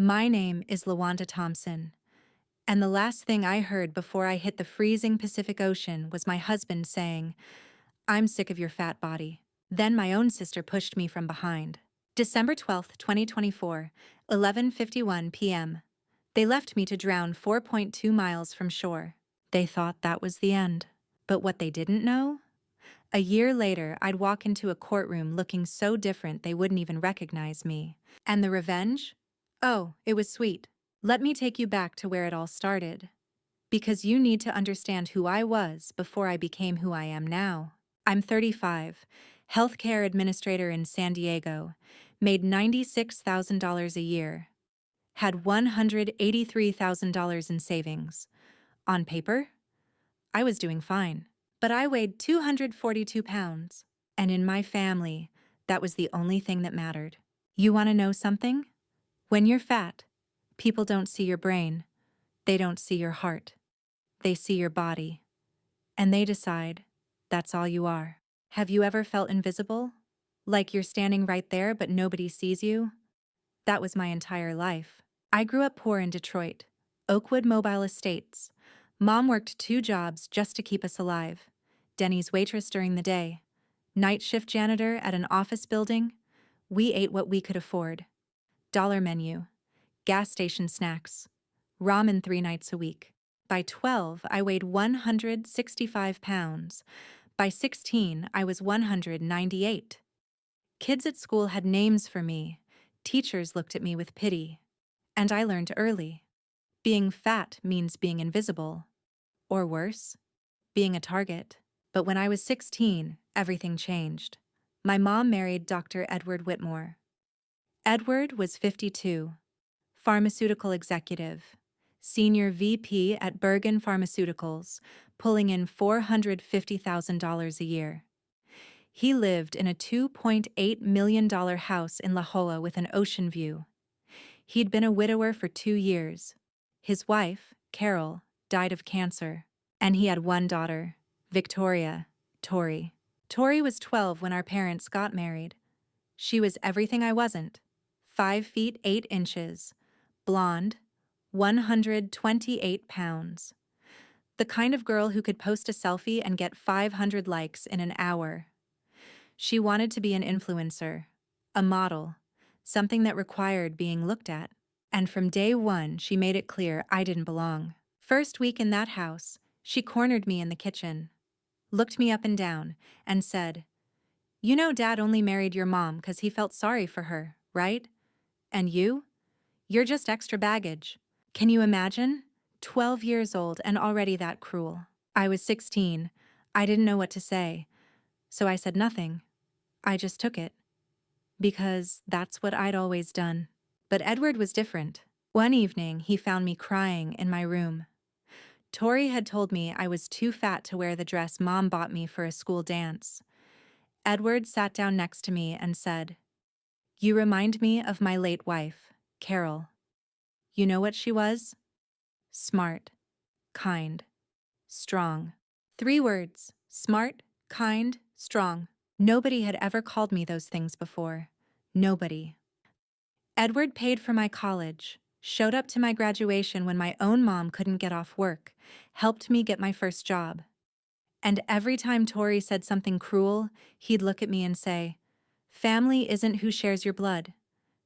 My name is LaWanda Thompson, and the last thing I heard before I hit the freezing Pacific Ocean was my husband saying, "I'm sick of your fat body." Then my own sister pushed me from behind. December 12th, 2024, 11:51 p.m. They left me to drown 4.2 miles from shore. They thought that was the end. But what they didn't know? A year later, I'd walk into a courtroom looking so different they wouldn't even recognize me. And the revenge? Oh, it was sweet. Let me take you back to where it all started. Because you need to understand who I was before I became who I am now. I'm 35, healthcare administrator in San Diego, made $96,000 a year, had $183,000 in savings. On paper, I was doing fine. But I weighed 242 pounds. And in my family, that was the only thing that mattered. You want to know something? When you're fat, people don't see your brain. They don't see your heart. They see your body. And they decide that's all you are. Have you ever felt invisible? Like you're standing right there but nobody sees you? That was my entire life. I grew up poor in Detroit, Oakwood Mobile Estates. Mom worked 2 jobs just to keep us alive. Denny's waitress during the day, night shift janitor at an office building. We ate what we could afford. Dollar menu, gas station snacks, ramen 3 nights a week. By 12, I weighed 165 pounds. By 16, I was 198. Kids at school had names for me. Teachers looked at me with pity. And I learned early. Being fat means being invisible. Or worse, being a target. But when I was 16, everything changed. My mom married Dr. Edward Whitmore. Edward was 52, pharmaceutical executive, senior VP at Bergen Pharmaceuticals, pulling in $450,000 a year. He lived in a $2.8 million house in La Jolla with an ocean view. He'd been a widower for 2 years. His wife, Carol, died of cancer, and he had one daughter, Victoria, Tori. Tori was 12 when our parents got married. She was everything I wasn't. 5 feet 8 inches, blonde, 128 pounds. The kind of girl who could post a selfie and get 500 likes in an hour. She wanted to be an influencer, a model, something that required being looked at. And from day one, she made it clear I didn't belong. First week in that house, she cornered me in the kitchen, looked me up and down, and said, "You know Dad only married your mom 'cause he felt sorry for her, right? And you? You're just extra baggage." Can you imagine? 12 years old and already that cruel. I was 16. I didn't know what to say, so I said nothing. I just took it. Because that's what I'd always done. But Edward was different. One evening, he found me crying in my room. Tori had told me I was too fat to wear the dress Mom bought me for a school dance. Edward sat down next to me and said, "You remind me of my late wife, Carol. You know what she was? Smart, kind, strong." 3 words: smart, kind, strong. Nobody had ever called me those things before. Nobody. Edward paid for my college, showed up to my graduation when my own mom couldn't get off work, helped me get my first job. And every time Tori said something cruel, he'd look at me and say, "Family isn't who shares your blood.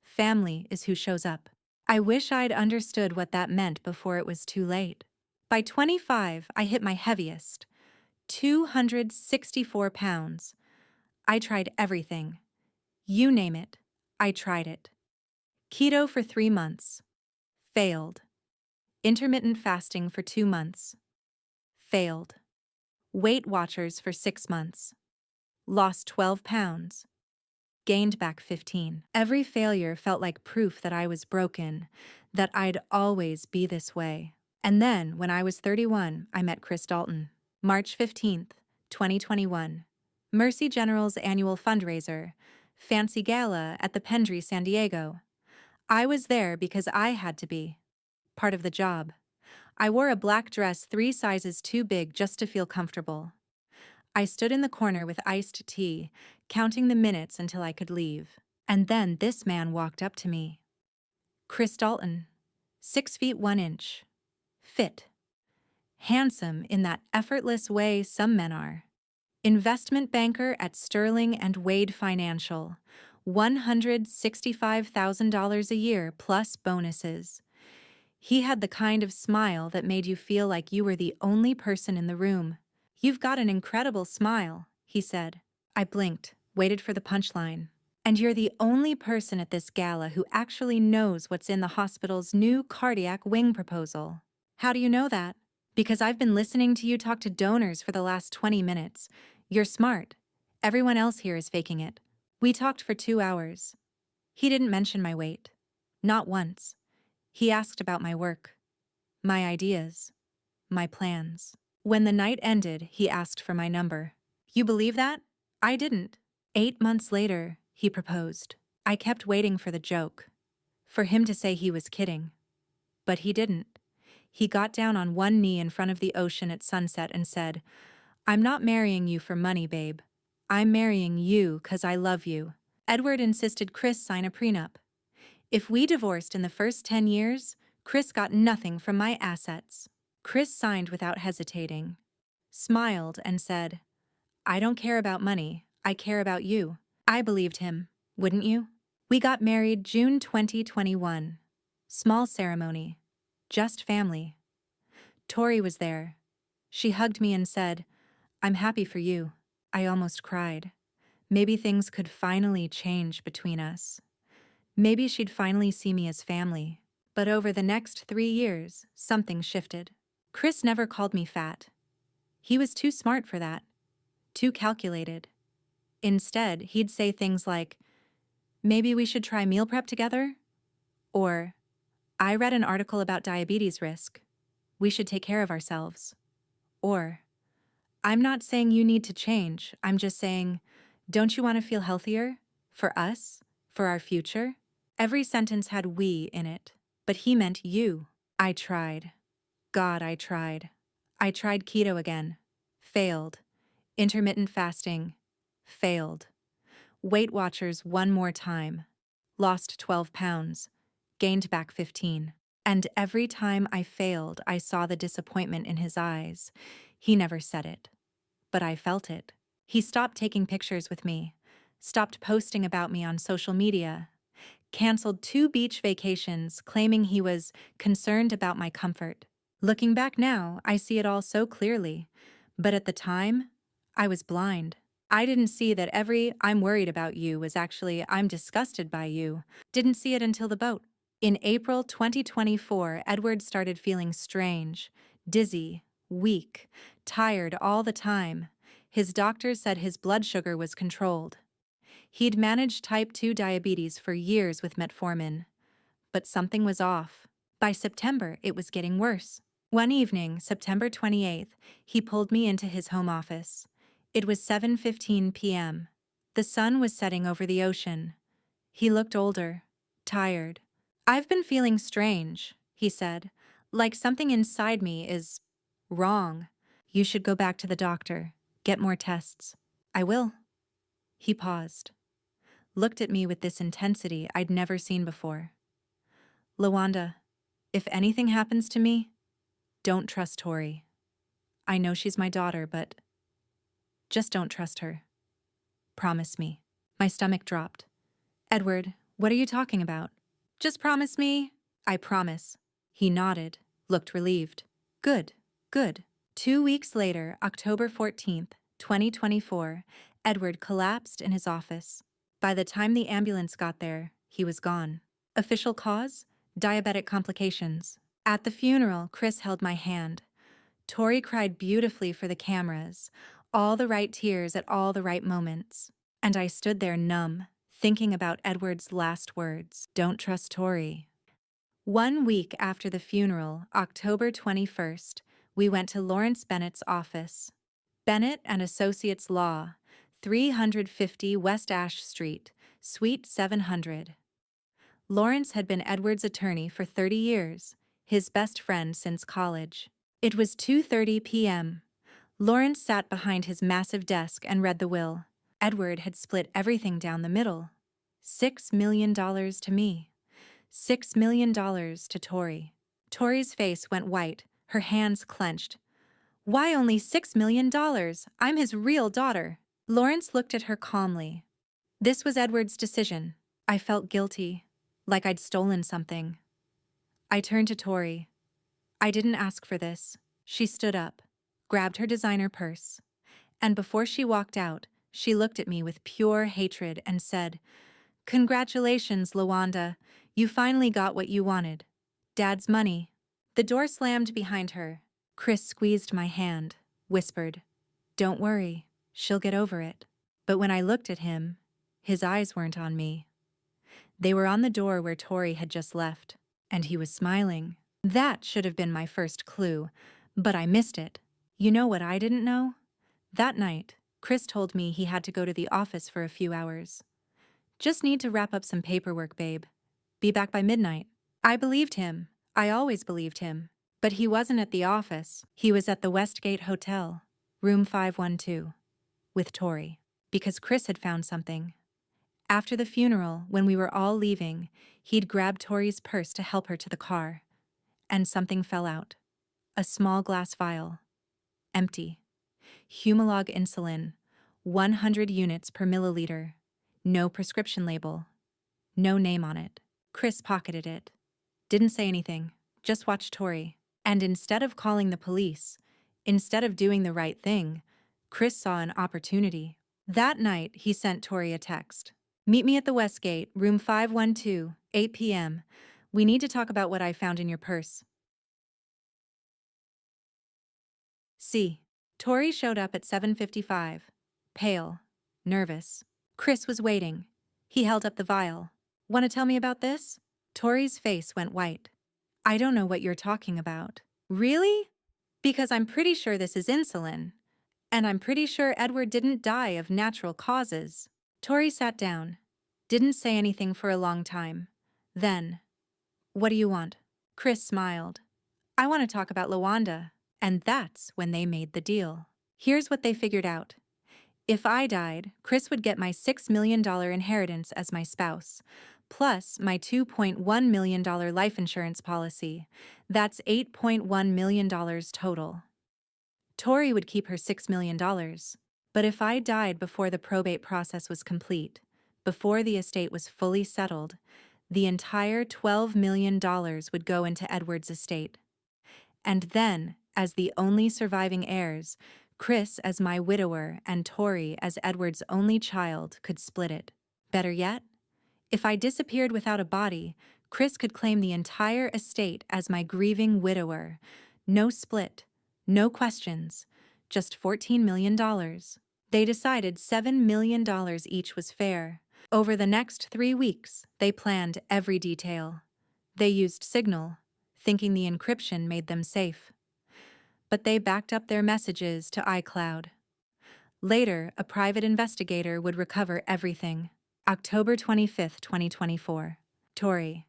Family is who shows up." I wish I'd understood what that meant before it was too late. By 25, I hit my heaviest, 264 pounds. I tried everything. You name it, I tried it. Keto for 3 months. Failed. Intermittent fasting for 2 months. Failed. Weight Watchers for 6 months. Lost 12 pounds. Gained back 15. Every failure felt like proof that I was broken, that I'd always be this way. And then, when I was 31, I met Chris Dalton. March 15th, 2021. Mercy General's annual fundraiser, fancy gala at the Pendry, San Diego. I was there because I had to be. Part of the job. I wore a black dress 3 sizes too big just to feel comfortable. I stood in the corner with iced tea, counting the minutes until I could leave. And then this man walked up to me. Chris Dalton, 6 feet 1 inch. Fit. Handsome in that effortless way some men are. Investment banker at Sterling and Wade Financial. $165,000 a year plus bonuses. He had the kind of smile that made you feel like you were the only person in the room. "You've got an incredible smile," he said. I blinked, waited for the punchline. "And you're the only person at this gala who actually knows what's in the hospital's new cardiac wing proposal." "How do you know that?" "Because I've been listening to you talk to donors for the last 20 minutes. You're smart. Everyone else here is faking it." We talked for 2 hours. He didn't mention my weight. Not once. He asked about my work, my ideas, my plans. When the night ended, he asked for my number. You believe that? I didn't. 8 months later, he proposed. I kept waiting for the joke, for him to say he was kidding. But he didn't. He got down on one knee in front of the ocean at sunset and said, "I'm not marrying you for money, babe. I'm marrying you 'cause I love you." Edward insisted Chris sign a prenup. If we divorced in the first 10 years, Chris got nothing from my assets. Chris signed without hesitating, smiled, and said, "I don't care about money, I care about you." I believed him, wouldn't you? We got married June 2021. Small ceremony, just family. Tori was there. She hugged me and said, "I'm happy for you." I almost cried. Maybe things could finally change between us. Maybe she'd finally see me as family. But over the next 3 years, something shifted. Chris never called me fat. He was too smart for that. Too calculated. Instead, he'd say things like, "Maybe we should try meal prep together?" Or, "I read an article about diabetes risk. We should take care of ourselves." Or, "I'm not saying you need to change. I'm just saying, don't you want to feel healthier? For us? For our future?" Every sentence had "we" in it, but he meant you. I tried. God, I tried. I tried keto again. Failed. Intermittent fasting. Failed. Weight Watchers one more time. Lost 12 pounds. Gained back 15. And every time I failed, I saw the disappointment in his eyes. He never said it, but I felt it. He stopped taking pictures with me, stopped posting about me on social media, canceled 2 beach vacations, claiming he was concerned about my comfort. Looking back now, I see it all so clearly, but at the time, I was blind. I didn't see that every "I'm worried about you" was actually "I'm disgusted by you." Didn't see it until the boat. In April 2024, Edward started feeling strange, dizzy, weak, tired all the time. His doctor said his blood sugar was controlled. He'd managed type 2 diabetes for years with metformin. But something was off. By September, it was getting worse. One evening, September 28th, he pulled me into his home office. It was 7:15 p.m. The sun was setting over the ocean. He looked older, tired. "I've been feeling strange," he said, "like something inside me is wrong. You should go back to the doctor, get more tests." "I will." He paused, looked at me with this intensity I'd never seen before. "Lawanda, if anything happens to me, don't trust Tori. I know she's my daughter, but just don't trust her. Promise me." My stomach dropped. "Edward, what are you talking about?" "Just promise me." "I promise." He nodded, looked relieved. "Good, good." 2 weeks later, October 14th, 2024, Edward collapsed in his office. By the time the ambulance got there, he was gone. Official cause? Diabetic complications. At the funeral, Chris held my hand. Tori cried beautifully for the cameras, all the right tears at all the right moments. And I stood there numb, thinking about Edward's last words, "Don't trust Tori." 1 week after the funeral, October 21st, we went to Lawrence Bennett's office. Bennett and Associates Law, 350 West Ash Street, Suite 700. Lawrence had been Edward's attorney for 30 years, his best friend since college. It was 2:30 p.m. Lawrence sat behind his massive desk and read the will. Edward had split everything down the middle. $6 million to me. $6 million to Tori. Tori's face went white, her hands clenched. Why only $6 million? I'm his real daughter. Lawrence looked at her calmly. This was Edward's decision. I felt guilty, like I'd stolen something. I turned to Tori. I didn't ask for this. She stood up, grabbed her designer purse, and before she walked out, she looked at me with pure hatred and said, "Congratulations, Lawanda. You finally got what you wanted. Dad's money." The door slammed behind her. Chris squeezed my hand, whispered, "Don't worry, she'll get over it." But when I looked at him, his eyes weren't on me. They were on the door where Tori had just left, and he was smiling. That should have been my first clue, but I missed it. You know what I didn't know? That night, Chris told me he had to go to the office for a few hours. "Just need to wrap up some paperwork, babe. Be back by midnight." I believed him. I always believed him. But he wasn't at the office. He was at the Westgate Hotel, room 512, with Tori, because Chris had found something. After the funeral, when we were all leaving, he'd grabbed Tori's purse to help her to the car. And something fell out. A small glass vial. Empty. Humalog insulin. 100 units per milliliter. No prescription label. No name on it. Chris pocketed it. Didn't say anything. Just watched Tori. And instead of calling the police, instead of doing the right thing, Chris saw an opportunity. That night, he sent Tori a text. "Meet me at the Westgate, room 512, 8 p.m. We need to talk about what I found in your purse." C. Tori showed up at 7:55, pale, nervous. Chris was waiting. He held up the vial. "Want to tell me about this?" Tori's face went white. "I don't know what you're talking about." "Really? Because I'm pretty sure this is insulin. And I'm pretty sure Edward didn't die of natural causes." Tori sat down. Didn't say anything for a long time. Then, "What do you want?" Chris smiled. "I want to talk about Lawanda." And that's when they made the deal. Here's what they figured out. If I died, Chris would get my $6 million inheritance as my spouse, plus my $2.1 million life insurance policy. That's $8.1 million total. Tori would keep her $6 million. But if I died before the probate process was complete, before the estate was fully settled, the entire $12 million would go into Edward's estate. And then, as the only surviving heirs, Chris as my widower and Tori as Edward's only child could split it. Better yet, if I disappeared without a body, Chris could claim the entire estate as my grieving widower. No split, no questions, just $14 million. They decided $7 million each was fair. Over the next 3 weeks, they planned every detail. They used Signal, thinking the encryption made them safe. But they backed up their messages to iCloud. Later, a private investigator would recover everything. October 25, 2024. Tori.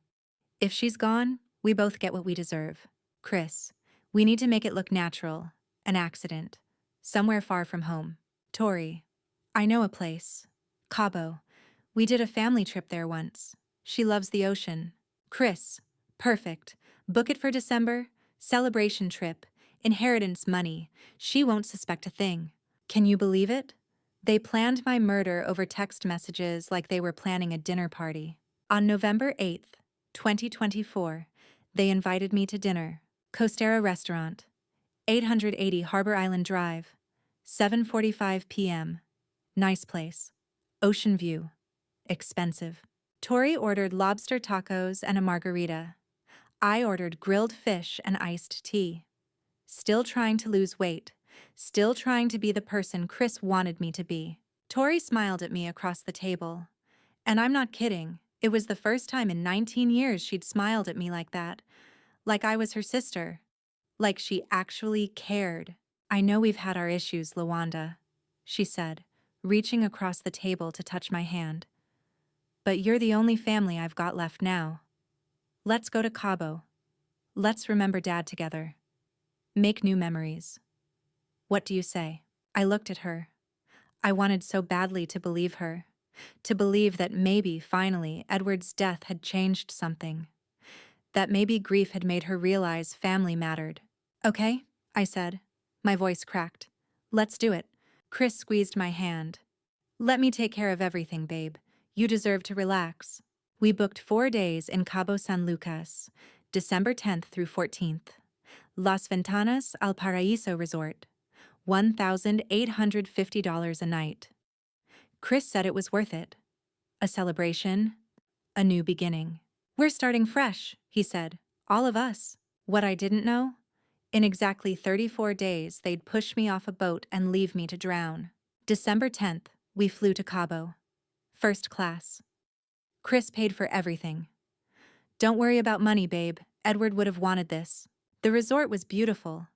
If she's gone, we both get what we deserve. Chris. We need to make it look natural. An accident. Somewhere far from home. Tori. I know a place. Cabo. We did a family trip there once. She loves the ocean. Chris. Perfect. Book it for December. Celebration trip. Inheritance money. She won't suspect a thing. Can you believe it? They planned my murder over text messages like they were planning a dinner party. On November 8th, 2024, they invited me to dinner. Costera Restaurant, 880 Harbor Island Drive, 7:45 p.m. Nice place. Ocean view. Expensive. Tori ordered lobster tacos and a margarita. I ordered grilled fish and iced tea. Still trying to lose weight. Still trying to be the person Chris wanted me to be. Tori smiled at me across the table. And I'm not kidding. It was the first time in 19 years she'd smiled at me like that. Like I was her sister. Like she actually cared. "I know we've had our issues, Lawanda," she said, reaching across the table to touch my hand. "But you're the only family I've got left now. Let's go to Cabo. Let's remember Dad together. Make new memories. What do you say?" I looked at her. I wanted so badly to believe that maybe, finally, Edward's death had changed something. that maybe grief had made her realize family mattered. Okay, I said. My voice cracked. Let's do it. Chris squeezed my hand. Let me take care of everything, babe. You deserve to relax. We booked 4 days in Cabo San Lucas, December 10th through 14th. Las Ventanas al Paraíso Resort, $1,850 a night. Chris said it was worth it. A celebration, a new beginning. We're starting fresh, he said. All of us. What I didn't know? In exactly 34 days, they'd push me off a boat and leave me to drown. December 10th, we flew to Cabo. First class. Chris paid for everything. Don't worry about money, babe. Edward would have wanted this. The resort was beautiful.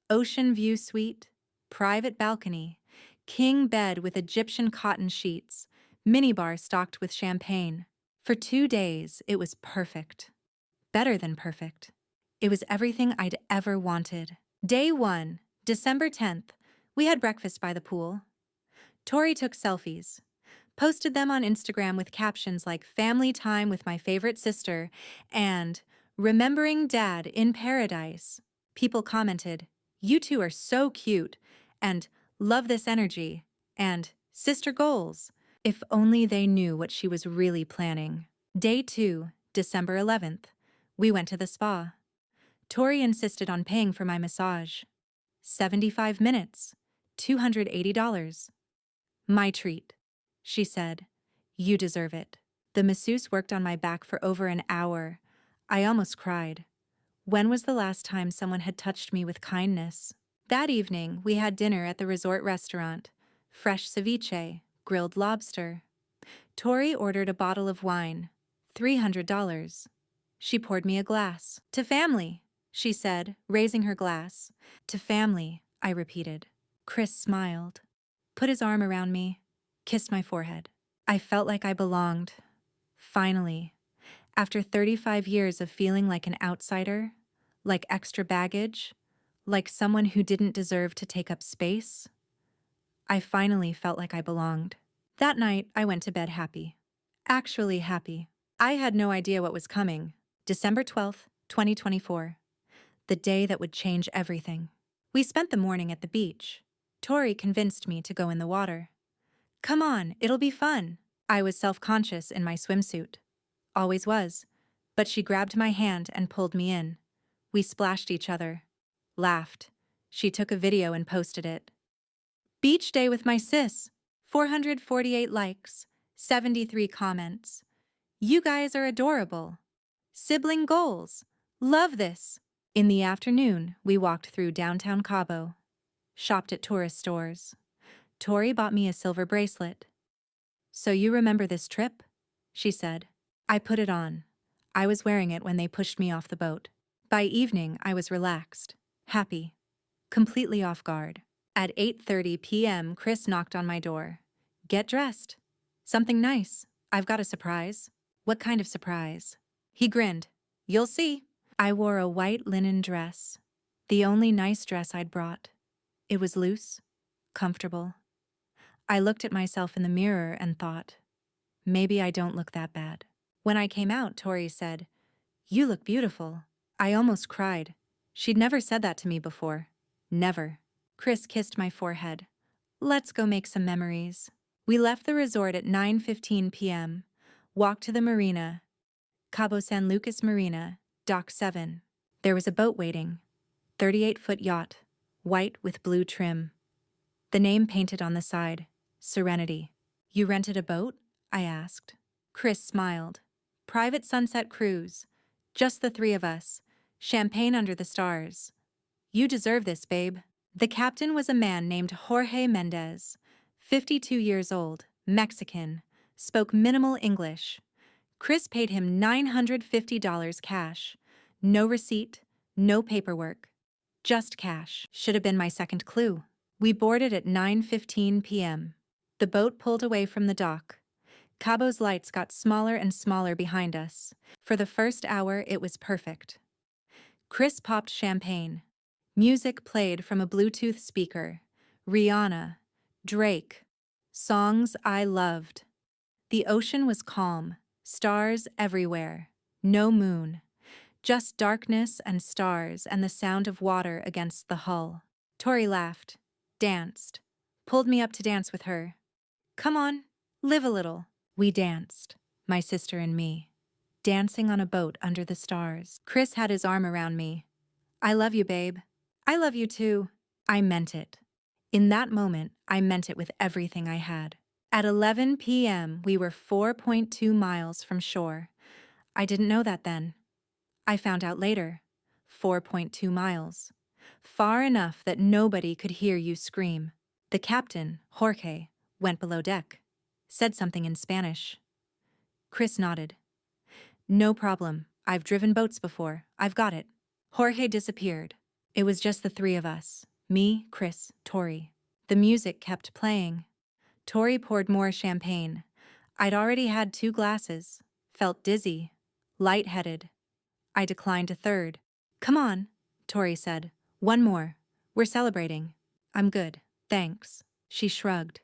Ocean view suite, private balcony, king bed with Egyptian cotton sheets, minibar stocked with champagne. For 2 days, it was perfect. Better than perfect. It was everything I'd ever wanted. Day 1, December 10th, we had breakfast by the pool. Tori took selfies, posted them on Instagram with captions like family time with my favorite sister and remembering dad in paradise. People commented, you two are so cute, and love this energy, and sister goals. If only they knew what she was really planning. Day 2, December 11th, we went to the spa. Tori insisted on paying for my massage. 75 minutes, $280. My treat. She said, you deserve it. The masseuse worked on my back for over an hour. I almost cried. When was the last time someone had touched me with kindness? That evening, we had dinner at the resort restaurant. Fresh ceviche, grilled lobster. Tori ordered a bottle of wine, $300. She poured me a glass. To family, she said, raising her glass. To family, I repeated. Chris smiled, put his arm around me, kissed my forehead. I felt like I belonged. Finally, after 35 years of feeling like an outsider, like extra baggage, like someone who didn't deserve to take up space, I finally felt like I belonged. That night, I went to bed happy. Actually happy. I had no idea what was coming. December 12th, 2024. The day that would change everything. We spent the morning at the beach. Tori convinced me to go in the water. Come on, it'll be fun. I was self-conscious in my swimsuit. Always was. But she grabbed my hand and pulled me in. We splashed each other. Laughed. She took a video and posted it. Beach day with my sis. 448 likes. 73 comments. You guys are adorable. Sibling goals. Love this. In the afternoon, we walked through downtown Cabo. Shopped at tourist stores. Tori bought me a silver bracelet. So you remember this trip? She said. I put it on. I was wearing it when they pushed me off the boat. By evening, I was relaxed, happy, completely off guard. At 8:30 p.m., Chris knocked on my door. Get dressed. Something nice. I've got a surprise. What kind of surprise? He grinned. You'll see. I wore a white linen dress. The only nice dress I'd brought. It was loose, comfortable. I looked at myself in the mirror and thought, maybe I don't look that bad. When I came out, Tori said, you look beautiful. I almost cried. She'd never said that to me before. Never. Chris kissed my forehead. Let's go make some memories. We left the resort at 9:15 p.m., walked to the marina, Cabo San Lucas Marina, Dock 7. There was a boat waiting, 38-foot yacht, white with blue trim. The name painted on the side, Serenity. You rented a boat? I asked. Chris smiled. Private sunset cruise. Just the 3 of us. Champagne under the stars. You deserve this, babe. The captain was a man named Jorge Mendez, 52 years old, Mexican, spoke minimal English. Chris paid him $950 cash. No receipt, no paperwork. Just cash. Should have been my second clue. We boarded at 9:15 p.m. The boat pulled away from the dock. Cabo's lights got smaller and smaller behind us. For the first hour, it was perfect. Chris popped champagne. Music played from a Bluetooth speaker. Rihanna, Drake, songs I loved. The ocean was calm, stars everywhere, no moon. Just darkness and stars and the sound of water against the hull. Tori laughed, danced, pulled me up to dance with her. Come on, live a little. We danced, my sister and me, dancing on a boat under the stars. Chris had his arm around me. I love you, babe. I love you too. I meant it. In that moment, I meant it with everything I had. At 11 p.m., we were 4.2 miles from shore. I didn't know that then. I found out later. 4.2 miles. Far enough that nobody could hear you scream. The captain, Jorge, went below deck. Said something in Spanish. Chris nodded. No problem. I've driven boats before. I've got it. Jorge disappeared. It was just the three of us. Me, Chris, Tori. The music kept playing. Tori poured more champagne. I'd already had 2 glasses. Felt dizzy. Lightheaded. I declined a third. Come on, Tori said. One more. We're celebrating. I'm good. Thanks. She shrugged.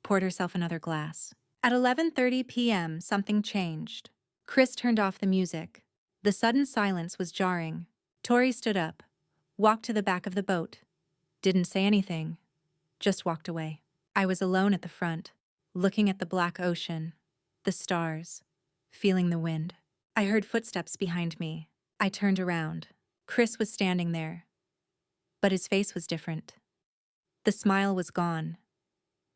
Poured herself another glass. At 11:30 p.m., something changed. Chris turned off the music. The sudden silence was jarring. Tori stood up, walked to the back of the boat. Didn't say anything. Just walked away. I was alone at the front, looking at the black ocean, the stars, feeling the wind. I heard footsteps behind me. I turned around. Chris was standing there, but his face was different. The smile was gone.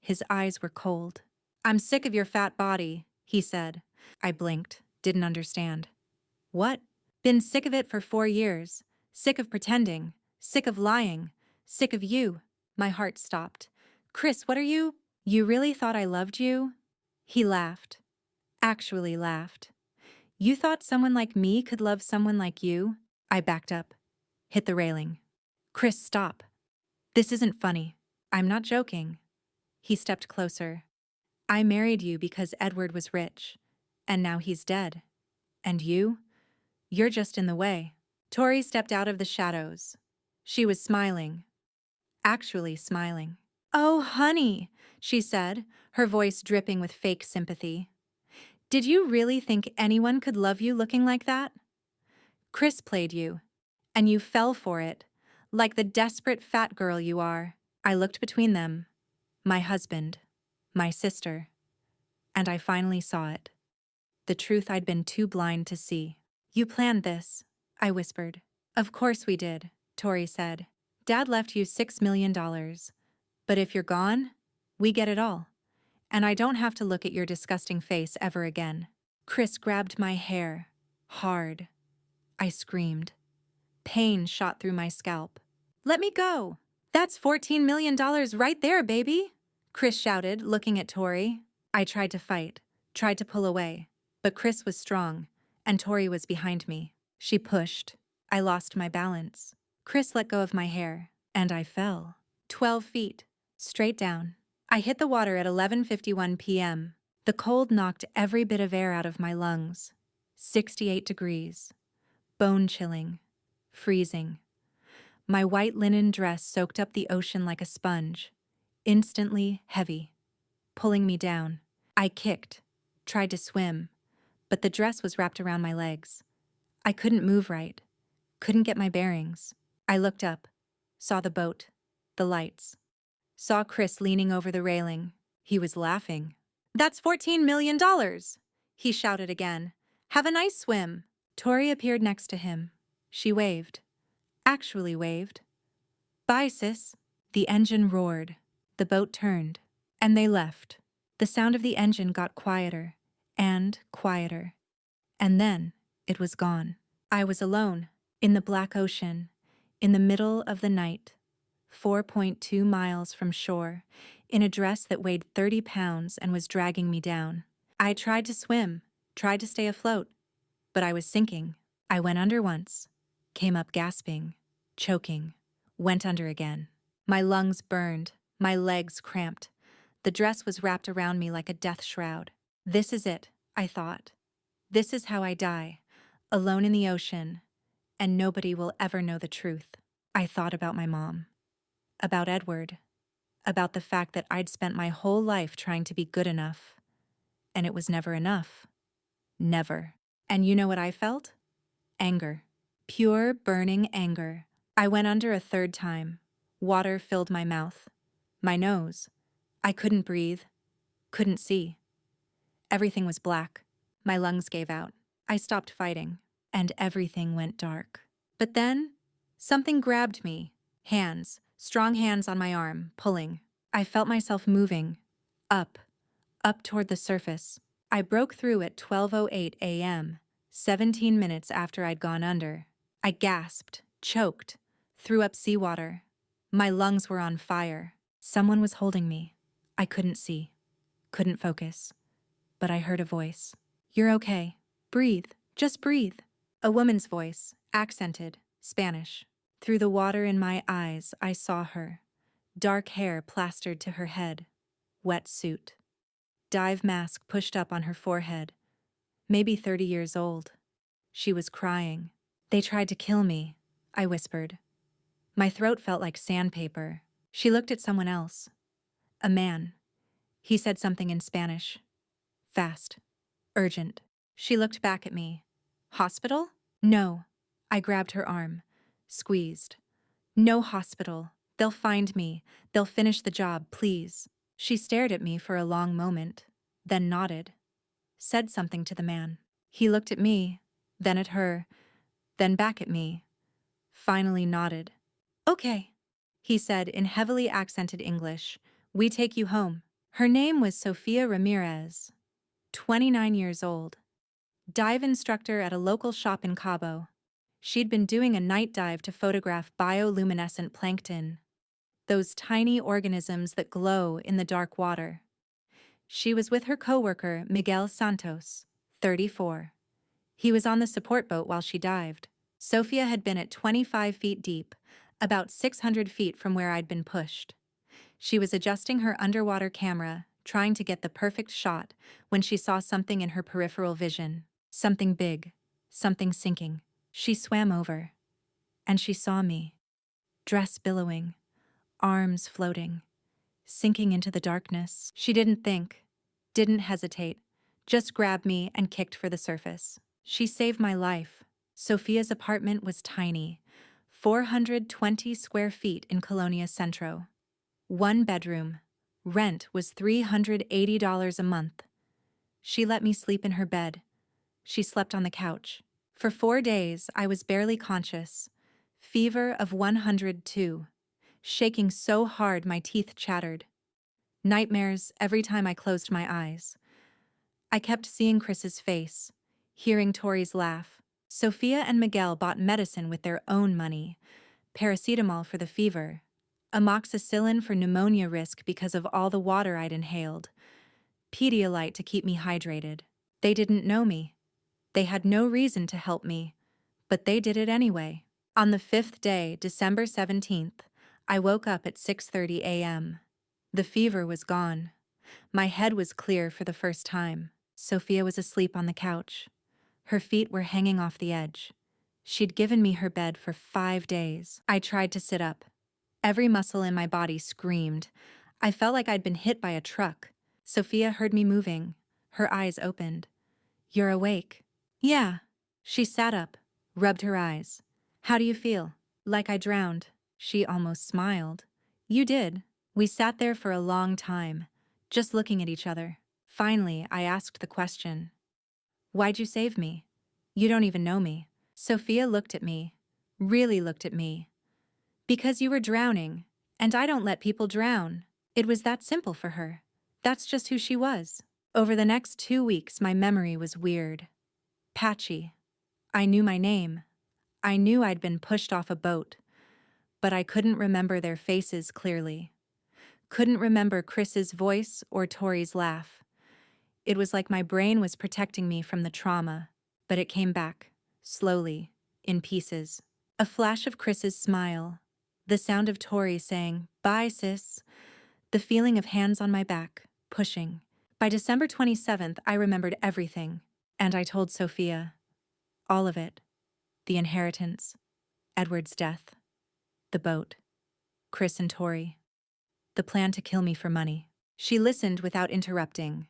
His eyes were cold. I'm sick of your fat body, he said. I blinked, didn't understand. What? Been sick of it for 4 years. Sick of pretending. Sick of lying. Sick of you. My heart stopped. Chris, what are you? You really thought I loved you? He laughed. Actually laughed. You thought someone like me could love someone like you? I backed up. Hit the railing. Chris, stop. This isn't funny. I'm not joking. He stepped closer. I married you because Edward was rich, and now he's dead. And you? You're just in the way. Tori stepped out of the shadows. She was smiling. Actually smiling. Oh, honey, she said, her voice dripping with fake sympathy. Did you really think anyone could love you looking like that? Chris played you, and you fell for it, like the desperate fat girl you are. I looked between them, my husband, my sister, and I finally saw it. The truth I'd been too blind to see. You planned this, I whispered. Of course we did, Tori said. Dad left you $6 million. But if you're gone, we get it all. And I don't have to look at your disgusting face ever again. Chris grabbed my hair, hard. I screamed. Pain shot through my scalp. Let me go. That's $14 million right there, baby, Chris shouted, looking at Tori. I tried to fight, tried to pull away, but Chris was strong, and Tori was behind me. She pushed. I lost my balance. Chris let go of my hair, and I fell. 12 feet, straight down. I hit the water at 11:51 p.m. The cold knocked every bit of air out of my lungs. 68 degrees. Bone-chilling. Freezing. My white linen dress soaked up the ocean like a sponge. Instantly heavy. Pulling me down. I kicked, tried to swim, but the dress was wrapped around my legs. I couldn't move right. Couldn't get my bearings. I looked up, saw the boat, the lights. Saw Chris leaning over the railing. He was laughing. That's $14 million, he shouted again. Have a nice swim. Tori appeared next to him. She waved. Actually waved. Bye, sis. The engine roared. The boat turned. And they left. The sound of the engine got quieter and quieter. And then it was gone. I was alone, in the black ocean, in the middle of the night, 4.2 miles from shore, in a dress that weighed 30 pounds and was dragging me down. I tried to swim, tried to stay afloat, but I was sinking. I went under once, came up gasping, choking, went under again. My lungs burned, my legs cramped. The dress was wrapped around me like a death shroud. This is it, I thought. This is how I die, alone in the ocean, and nobody will ever know the truth. I thought about my mom, about Edward, about the fact that I'd spent my whole life trying to be good enough, and it was never enough. Never. And you know what I felt? Anger. Pure, burning anger. I went under a third time. Water filled my mouth. My nose. I couldn't breathe. Couldn't see. Everything was black. My lungs gave out. I stopped fighting, and everything went dark. But then, something grabbed me. Hands, strong hands on my arm, pulling. I felt myself moving. Up toward the surface. I broke through at 12:08 a.m., 17 minutes after I'd gone under. I gasped, choked, threw up seawater. My lungs were on fire. Someone was holding me. I couldn't see, couldn't focus. But I heard a voice. "You're okay. Breathe. Just breathe." A woman's voice, accented, Spanish. Through the water in my eyes, I saw her. Dark hair plastered to her head. Wet suit. Dive mask pushed up on her forehead. Maybe 30 years old. She was crying. "They tried to kill me," I whispered. My throat felt like sandpaper. She looked at someone else. A man. He said something in Spanish. Fast. Urgent. She looked back at me. "Hospital?" "No." I grabbed her arm. Squeezed. "No hospital. They'll find me. They'll finish the job, please." She stared at me for a long moment, then nodded. Said something to the man. He looked at me, then at her, then back at me. Finally nodded. "Okay," he said in heavily accented English. "We take you home." Her name was Sofia Ramirez, 29 years old. Dive instructor at a local shop in Cabo. She'd been doing a night dive to photograph bioluminescent plankton, those tiny organisms that glow in the dark water. She was with her coworker, Miguel Santos, 34. He was on the support boat while she dived. Sofia had been at 25 feet deep, about 600 feet from where I'd been pushed. She was adjusting her underwater camera, trying to get the perfect shot, when she saw something in her peripheral vision. Something big, something sinking. She swam over, and she saw me. Dress billowing, arms floating, sinking into the darkness. She didn't think, didn't hesitate, just grabbed me and kicked for the surface. She saved my life. Sofia's apartment was tiny, 420 square feet in Colonia Centro. One bedroom. Rent was $380 a month. She let me sleep in her bed. She slept on the couch. For 4 days, I was barely conscious. Fever of 102. Shaking so hard my teeth chattered. Nightmares every time I closed my eyes. I kept seeing Chris's face, hearing Tori's laugh. Sofia and Miguel bought medicine with their own money. Paracetamol for the fever. Amoxicillin for pneumonia risk because of all the water I'd inhaled. Pedialyte to keep me hydrated. They didn't know me. They had no reason to help me, but they did it anyway. On the 5th day, December 17th, I woke up at 6:30 a.m. The fever was gone. My head was clear for the first time. Sofia was asleep on the couch. Her feet were hanging off the edge. She'd given me her bed for 5 days. I tried to sit up. Every muscle in my body screamed. I felt like I'd been hit by a truck. Sofia heard me moving. Her eyes opened. "You're awake." "Yeah." She sat up, rubbed her eyes. "How do you feel?" "Like I drowned." She almost smiled. "You did." We sat there for a long time, just looking at each other. Finally, I asked the question. "Why'd you save me? You don't even know me." Sofia looked at me, really looked at me. "Because you were drowning, and I don't let people drown." It was that simple for her. That's just who she was. Over the next 2 weeks, my memory was weird. Patchy. I knew my name. I knew I'd been pushed off a boat. But I couldn't remember their faces clearly. Couldn't remember Chris's voice or Tori's laugh. It was like my brain was protecting me from the trauma, but it came back, slowly, in pieces. A flash of Chris's smile. The sound of Tori saying, "Bye, sis." The feeling of hands on my back, pushing. By December 27th, I remembered everything. And I told Sofia. All of it. The inheritance. Edward's death. The boat. Chris and Tori. The plan to kill me for money. She listened without interrupting.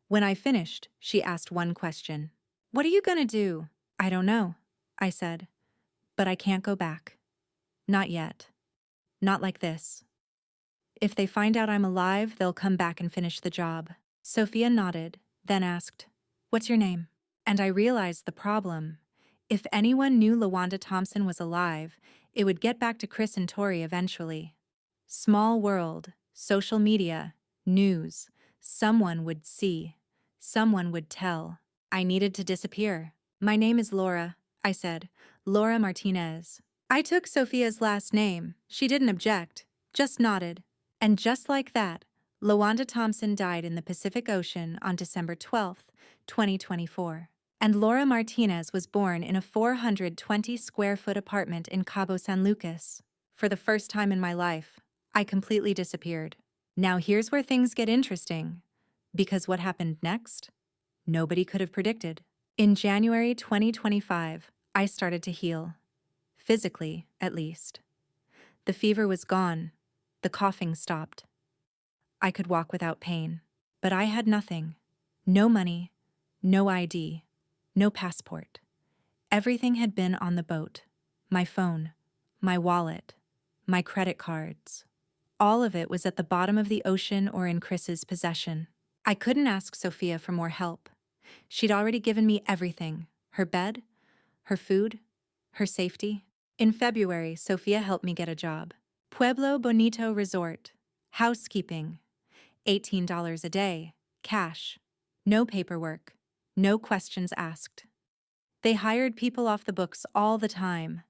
When I finished, she asked one question. "What are you gonna do?" "I don't know," I said. But I can't go back. Not yet. Not like this. If they find out I'm alive, they'll come back and finish the job. Sophia nodded, then asked, "What's your name?" And I realized the problem. If anyone knew LaWanda Thompson was alive, it would get back to Chris and Tori eventually. Small world, social media, news. Someone would see. Someone would tell. I needed to disappear. "My name is Laura," I said. "Laura Martinez." I took Sophia's last name. She didn't object, just nodded. And just like that, LaWanda Thompson died in the Pacific Ocean on December 12, 2024. And Laura Martinez was born in a 420-square-foot apartment in Cabo San Lucas. For the first time in my life, I completely disappeared. Now here's where things get interesting. Because what happened next? Nobody could have predicted. In January 2025, I started to heal. Physically, at least. The fever was gone. The coughing stopped. I could walk without pain. But I had nothing. No money, no ID, no passport. Everything had been on the boat. My phone, my wallet, my credit cards. All of it was at the bottom of the ocean or in Chris's possession. I couldn't ask Sophia for more help. She'd already given me everything: her bed, her food, her safety. In February, Sophia helped me get a job. Pueblo Bonito Resort. Housekeeping. $18 a day. Cash. No paperwork. No questions asked. They hired people off the books all the time.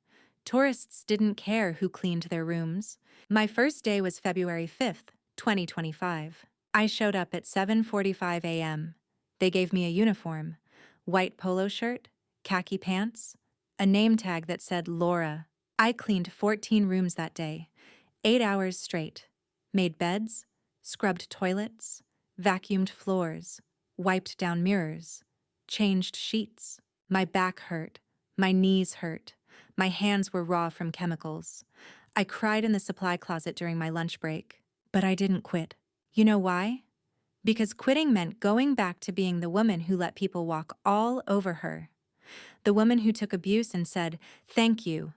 Tourists didn't care who cleaned their rooms. My first day was February 5th, 2025. I showed up at 7:45 a.m. They gave me a uniform, white polo shirt, khaki pants, a name tag that said Laura. I cleaned 14 rooms that day, 8 hours straight, made beds, scrubbed toilets, vacuumed floors, wiped down mirrors, changed sheets. My back hurt, my knees hurt, my hands were raw from chemicals. I cried in the supply closet during my lunch break, but I didn't quit. You know why? Because quitting meant going back to being the woman who let people walk all over her. The woman who took abuse and said, "Thank you."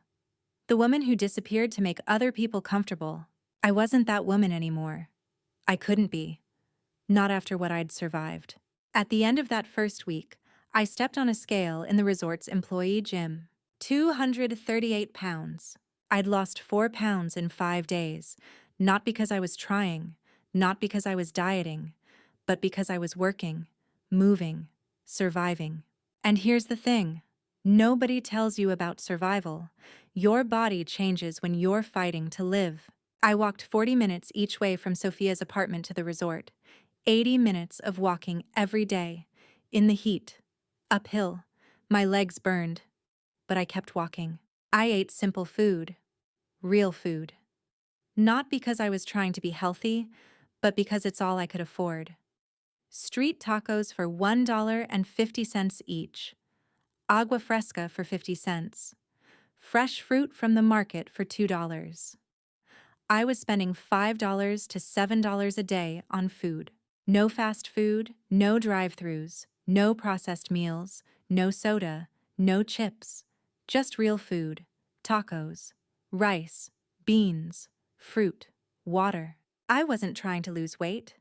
The woman who disappeared to make other people comfortable. I wasn't that woman anymore. I couldn't be. Not after what I'd survived. At the end of that first week, I stepped on a scale in the resort's employee gym. 238 pounds. I'd lost 4 pounds in 5 days, not because I was trying, not because I was dieting, but because I was working, moving, surviving. And here's the thing. Nobody tells you about survival. Your body changes when you're fighting to live. I walked 40 minutes each way from Sophia's apartment to the resort. 80 minutes of walking every day, in the heat, uphill. My legs burned, but I kept walking. I ate simple food, real food. Not because I was trying to be healthy, but because it's all I could afford. Street tacos for $1.50 each. Agua fresca for 50 cents. Fresh fruit from the market for $2. I was spending $5 to $7 a day on food. No fast food, no drive-thrus, no processed meals, no soda, no chips. Just real food. Tacos, rice, beans, fruit, water. I wasn't trying to lose weight.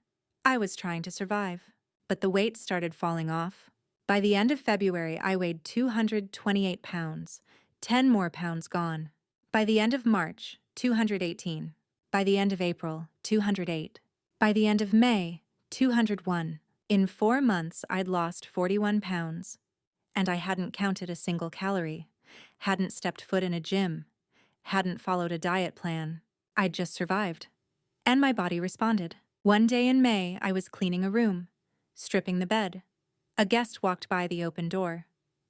I was trying to survive. But the weight started falling off. By the end of February, I weighed 228 pounds, 10 more pounds gone. By the end of March, 218. By the end of April, 208. By the end of May, 201. In 4 months, I'd lost 41 pounds. And I hadn't counted a single calorie, hadn't stepped foot in a gym, hadn't followed a diet plan. I'd just survived. And my body responded. One day in May, I was cleaning a room, stripping the bed. A guest walked by the open door,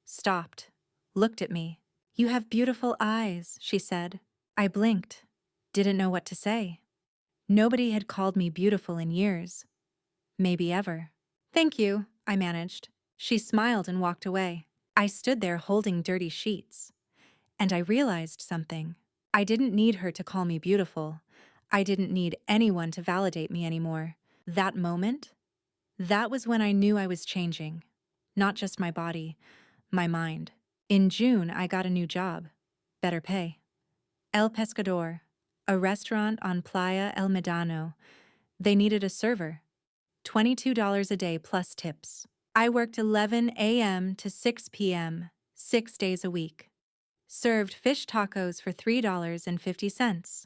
stopped, looked at me. "You have beautiful eyes," she said. I blinked, didn't know what to say. Nobody had called me beautiful in years. Maybe ever. "Thank you," I managed. She smiled and walked away. I stood there holding dirty sheets. And I realized something. I didn't need her to call me beautiful. I didn't need anyone to validate me anymore. That moment, that was when I knew I was changing. Not just my body, my mind. In June, I got a new job. better pay. El Pescador, a restaurant on Playa El Medano. They needed a server. $22 a day plus tips. I worked 11 a.m. to 6 p.m., 6 days a week. Served fish tacos for $3.50,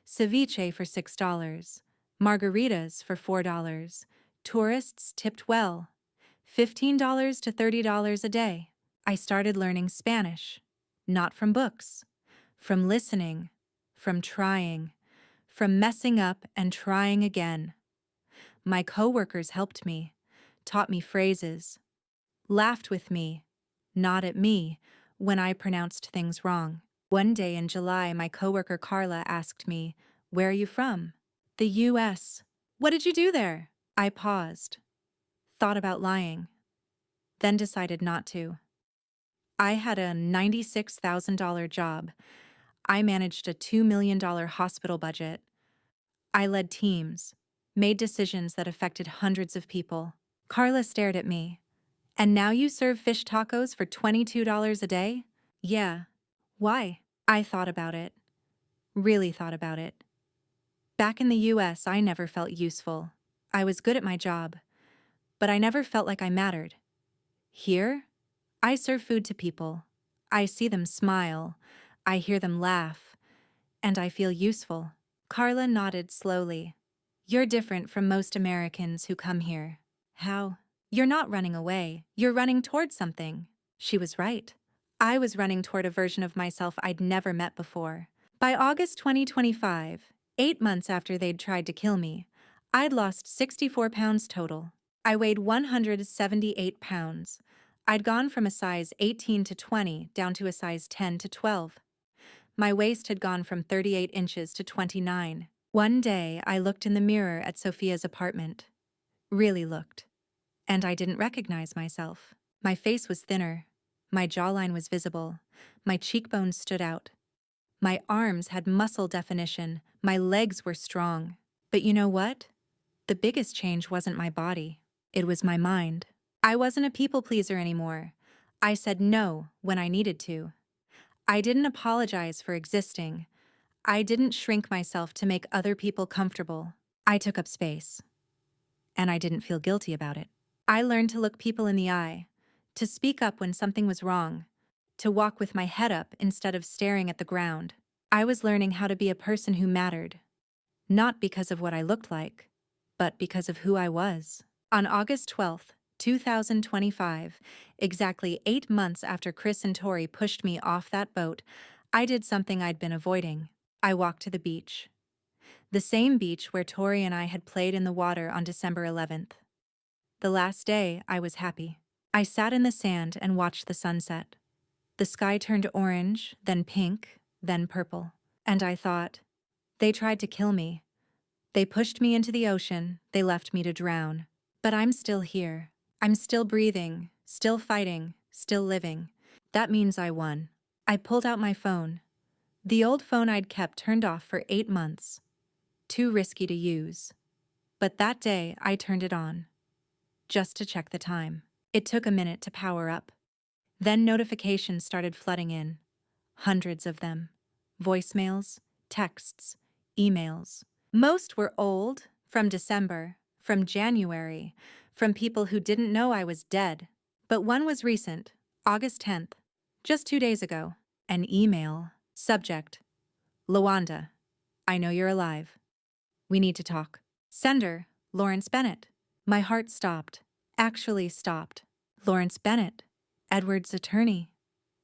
ceviche for $6, margaritas for $4. Tourists tipped well, $15 to $30 a day. I started learning Spanish, not from books, from listening, from trying, from messing up and trying again. My coworkers helped me, taught me phrases, laughed with me, not at me, when I pronounced things wrong. One day in July, my coworker Carla asked me, "Where are you from?" "The US." "What did you do there?" I paused, thought about lying, then decided not to. I had a $96,000 job. I managed a $2 million hospital budget. I led teams, made decisions that affected hundreds of people. Carla stared at me. "And now you serve fish tacos for $22 a day?" "Yeah." "Why?" I thought about it. Really thought about it. Back in the US, I never felt useful. I was good at my job, but I never felt like I mattered. Here, I serve food to people. I see them smile. I hear them laugh. And I feel useful. Carla nodded slowly. "You're different from most Americans who come here." "How?" "You're not running away. You're running toward something." She was right. I was running toward a version of myself I'd never met before. By August 2025, 8 months after they'd tried to kill me, I'd lost 64 pounds total. I weighed 178 pounds. I'd gone from a size 18 to 20 down to a size 10 to 12. My waist had gone from 38 inches to 29. One day, I looked in the mirror at Sophia's apartment. Really looked. And I didn't recognize myself. My face was thinner. My jawline was visible. My cheekbones stood out. My arms had muscle definition. My legs were strong. But you know what? The biggest change wasn't my body. It was my mind. I wasn't a people pleaser anymore. I said no when I needed to. I didn't apologize for existing. I didn't shrink myself to make other people comfortable. I took up space. And I didn't feel guilty about it. I learned to look people in the eye, to speak up when something was wrong, to walk with my head up instead of staring at the ground. I was learning how to be a person who mattered, not because of what I looked like, but because of who I was. On August 12th, 2025, exactly 8 months after Chris and Tori pushed me off that boat, I did something I'd been avoiding. I walked to the beach. The same beach where Tori and I had played in the water on December 11th. The last day, I was happy. I sat in the sand and watched the sunset. The sky turned orange, then pink, then purple. And I thought, they tried to kill me. They pushed me into the ocean, they left me to drown. But I'm still here. I'm still breathing, still fighting, still living. That means I won. I pulled out my phone. The old phone I'd kept turned off for 8 months. Too risky to use. But that day, I turned it on. Just to check the time. It took a minute to power up. Then notifications started flooding in. Hundreds of them. Voicemails, texts, emails. Most were old, from December, from January, from people who didn't know I was dead. But one was recent, August 10th, just 2 days ago. An email. Subject: Lawanda, I know you're alive. We need to talk. Sender: Lawrence Bennett. My heart stopped. Actually stopped. Lawrence Bennett, Edward's attorney,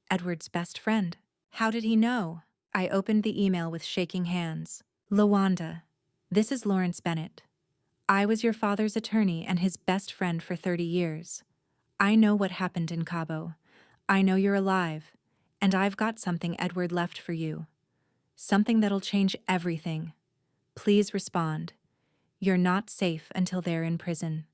Edward's best friend. How did he know? I opened the email with shaking hands. Lawanda, this is Lawrence Bennett. I was your father's attorney and his best friend for 30 years. I know what happened in Cabo. I know you're alive, and I've got something Edward left for you. Something that'll change everything. Please respond. You're not safe until they're in prison.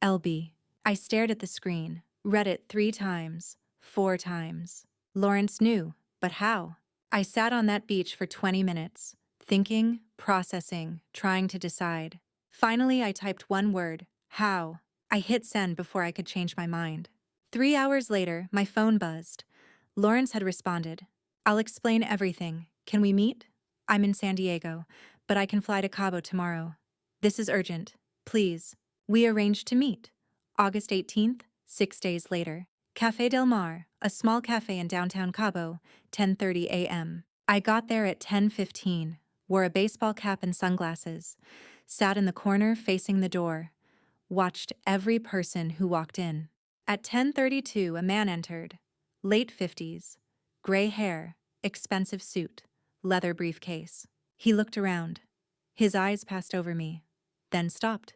LB. I stared at the screen, read it 3 times, 4 times. Lawrence knew, but how? I sat on that beach for 20 minutes, thinking, processing, trying to decide. Finally, I typed one word: how. I hit send before I could change my mind. 3 hours later, my phone buzzed. Lawrence had responded. I'll explain everything. Can we meet? I'm in San Diego, but I can fly to Cabo tomorrow. This is urgent. Please. We arranged to meet. August 18th, 6 days later. Café Del Mar, a small cafe in downtown Cabo, 10:30 a.m. I got there at 10:15, wore a baseball cap and sunglasses, sat in the corner facing the door, watched every person who walked in. At 10:32, a man entered. Late 50s, gray hair, expensive suit, leather briefcase. He looked around. His eyes passed over me, then stopped,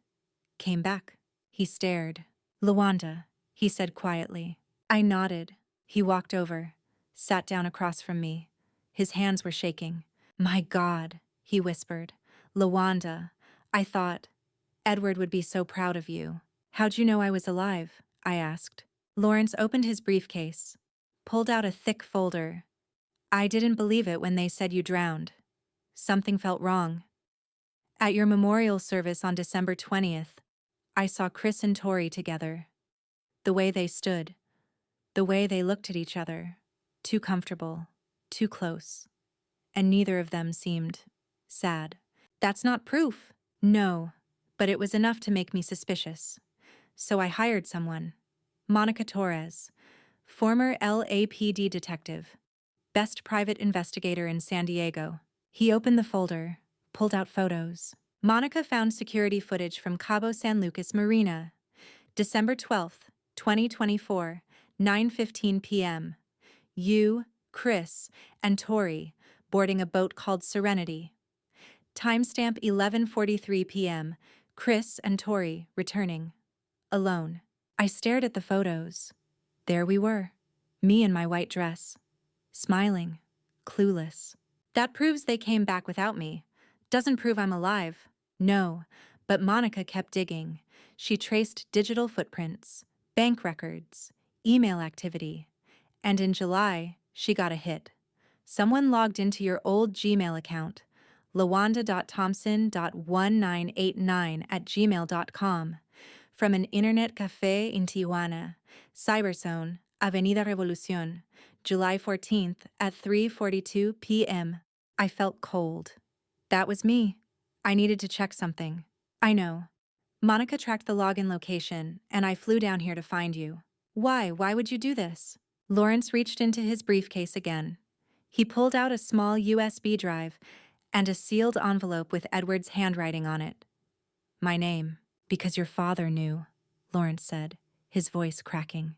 came back. He stared. "Luanda," he said quietly. I nodded. He walked over, sat down across from me. His hands were shaking. "My God," he whispered. "Luanda, I thought Edward would be so proud of you." "How'd you know I was alive?" I asked. Lawrence opened his briefcase, pulled out a thick folder. "I didn't believe it when they said you drowned. Something felt wrong. At your memorial service on December 20th, I saw Chris and Tori together. The way they stood, the way they looked at each other, too comfortable, too close, and neither of them seemed sad. That's not proof." "No, but it was enough to make me suspicious. So I hired someone. Monica Torres, former LAPD detective, best private investigator in San Diego." He opened the folder, pulled out photos. Monica found security footage from Cabo San Lucas Marina, December 12th, 2024, 9:15 p.m. You, Chris, and Tori boarding a boat called Serenity. Timestamp 11:43 p.m. Chris and Tori returning. Alone. I stared at the photos. There we were, me in my white dress, smiling, clueless. That proves they came back without me. Doesn't prove I'm alive. No, but Monica kept digging. She traced digital footprints, bank records, email activity. And in July, she got a hit. Someone logged into your old Gmail account, lawanda.thompson.1989@gmail.com, from an internet cafe in Tijuana, Cyberzone, Avenida Revolucion, July 14th at 3:42 p.m. I felt cold. That was me. I needed to check something. I know. Monica tracked the login location, and I flew down here to find you. Why? Why would you do this? Lawrence reached into his briefcase again. He pulled out a small USB drive and a sealed envelope with Edward's handwriting on it. My name. Because your father knew, Lawrence said, his voice cracking.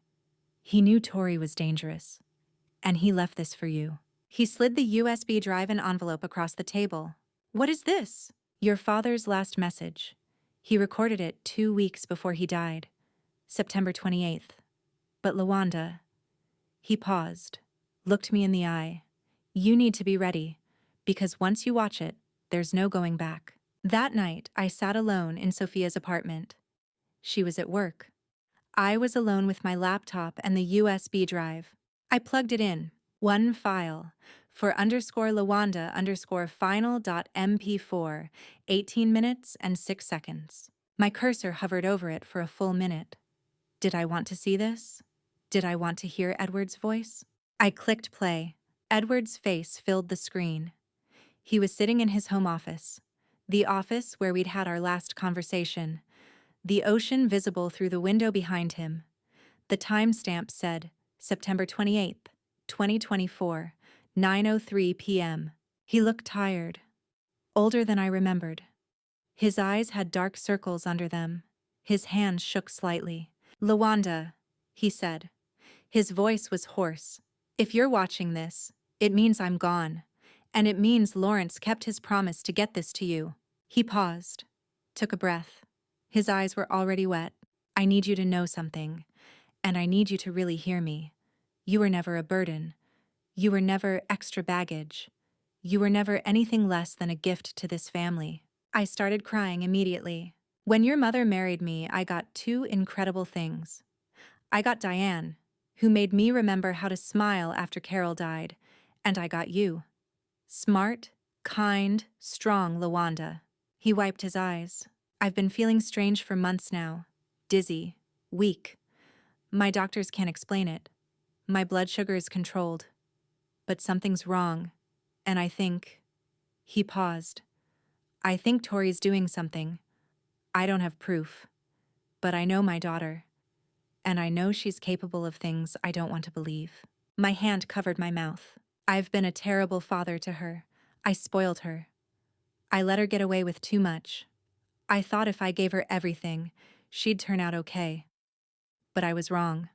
He knew Tori was dangerous, and he left this for you. He slid the USB drive and envelope across the table. What is this? Your father's last message. He recorded it 2 weeks before he died, September 28th. But Luanda, he paused, looked me in the eye. You need to be ready, because once you watch it, there's no going back. That night, I sat alone in Sophia's apartment. She was at work. I was alone with my laptop and the USB drive. I plugged it in, one file, for _Lawanda_final.mp4, 18 minutes and 6 seconds. My cursor hovered over it for a full minute. Did I want to see this? Did I want to hear Edward's voice? I clicked play. Edward's face filled the screen. He was sitting in his home office, the office where we'd had our last conversation, the ocean visible through the window behind him. The timestamp said September 28th, 2024, 9:03 p.m. He looked tired, older than I remembered. His eyes had dark circles under them. His hands shook slightly. Luanda, he said. His voice was hoarse. If you're watching this, it means I'm gone. And it means Lawrence kept his promise to get this to you. He paused, took a breath. His eyes were already wet. I need you to know something, and I need you to really hear me. You were never a burden. You were never extra baggage. You were never anything less than a gift to this family. I started crying immediately. When your mother married me, I got 2 incredible things. I got Diane, who made me remember how to smile after Carol died, and I got you. Smart, kind, strong Luanda. He wiped his eyes. I've been feeling strange for months now. Dizzy, weak. My doctors can't explain it. My blood sugar is controlled. but something's wrong, and I think—" He paused. "I think Tori's doing something. I don't have proof, but I know my daughter, and I know she's capable of things I don't want to believe." My hand covered my mouth. "I've been a terrible father to her. I spoiled her. I let her get away with too much. I thought if I gave her everything, she'd turn out okay. But I was wrong.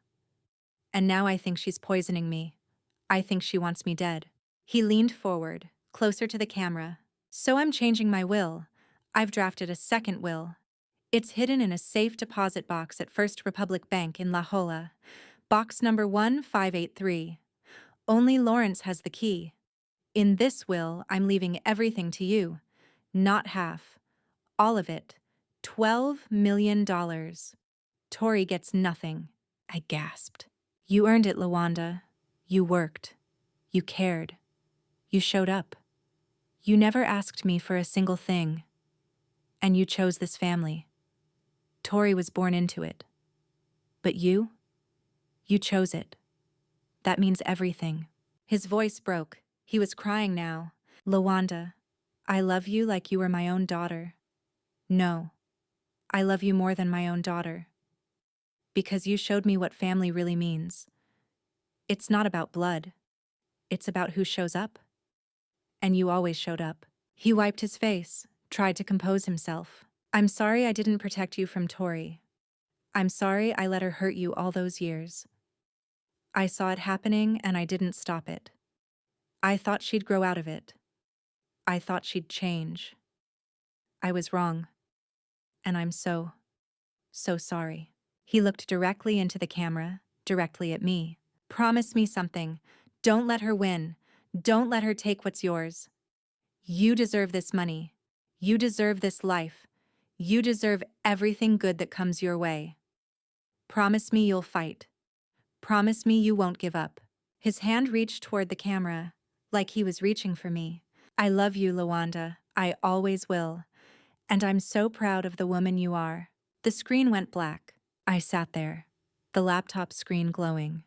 And now I think she's poisoning me. I think she wants me dead." He leaned forward, closer to the camera. "So I'm changing my will. I've drafted a second will. It's hidden in a safe deposit box at First Republic Bank in La Jolla. Box number 1583. Only Lawrence has the key. In this will, I'm leaving everything to you. Not half. All of it. $12 million. Tori gets nothing." I gasped. "You earned it, Lawanda. You worked. You cared. You showed up. You never asked me for a single thing. And you chose this family. Tori was born into it. But you chose it. That means everything." His voice broke. He was crying now. "Lawanda, I love you like you were my own daughter. No, I love you more than my own daughter. Because you showed me what family really means. It's not about blood. It's about who shows up. And you always showed up." He wiped his face, tried to compose himself. "I'm sorry I didn't protect you from Tori. I'm sorry I let her hurt you all those years. I saw it happening and I didn't stop it. I thought she'd grow out of it. I thought she'd change. I was wrong. And I'm so sorry." He looked directly into the camera, directly at me. "Promise me something. Don't let her win. Don't let her take what's yours. You deserve this money. You deserve this life. You deserve everything good that comes your way. Promise me you'll fight. Promise me you won't give up." His hand reached toward the camera, like he was reaching for me. "I love you, Lawanda. I always will. And I'm so proud of the woman you are." The screen went black. I sat there, the laptop screen glowing,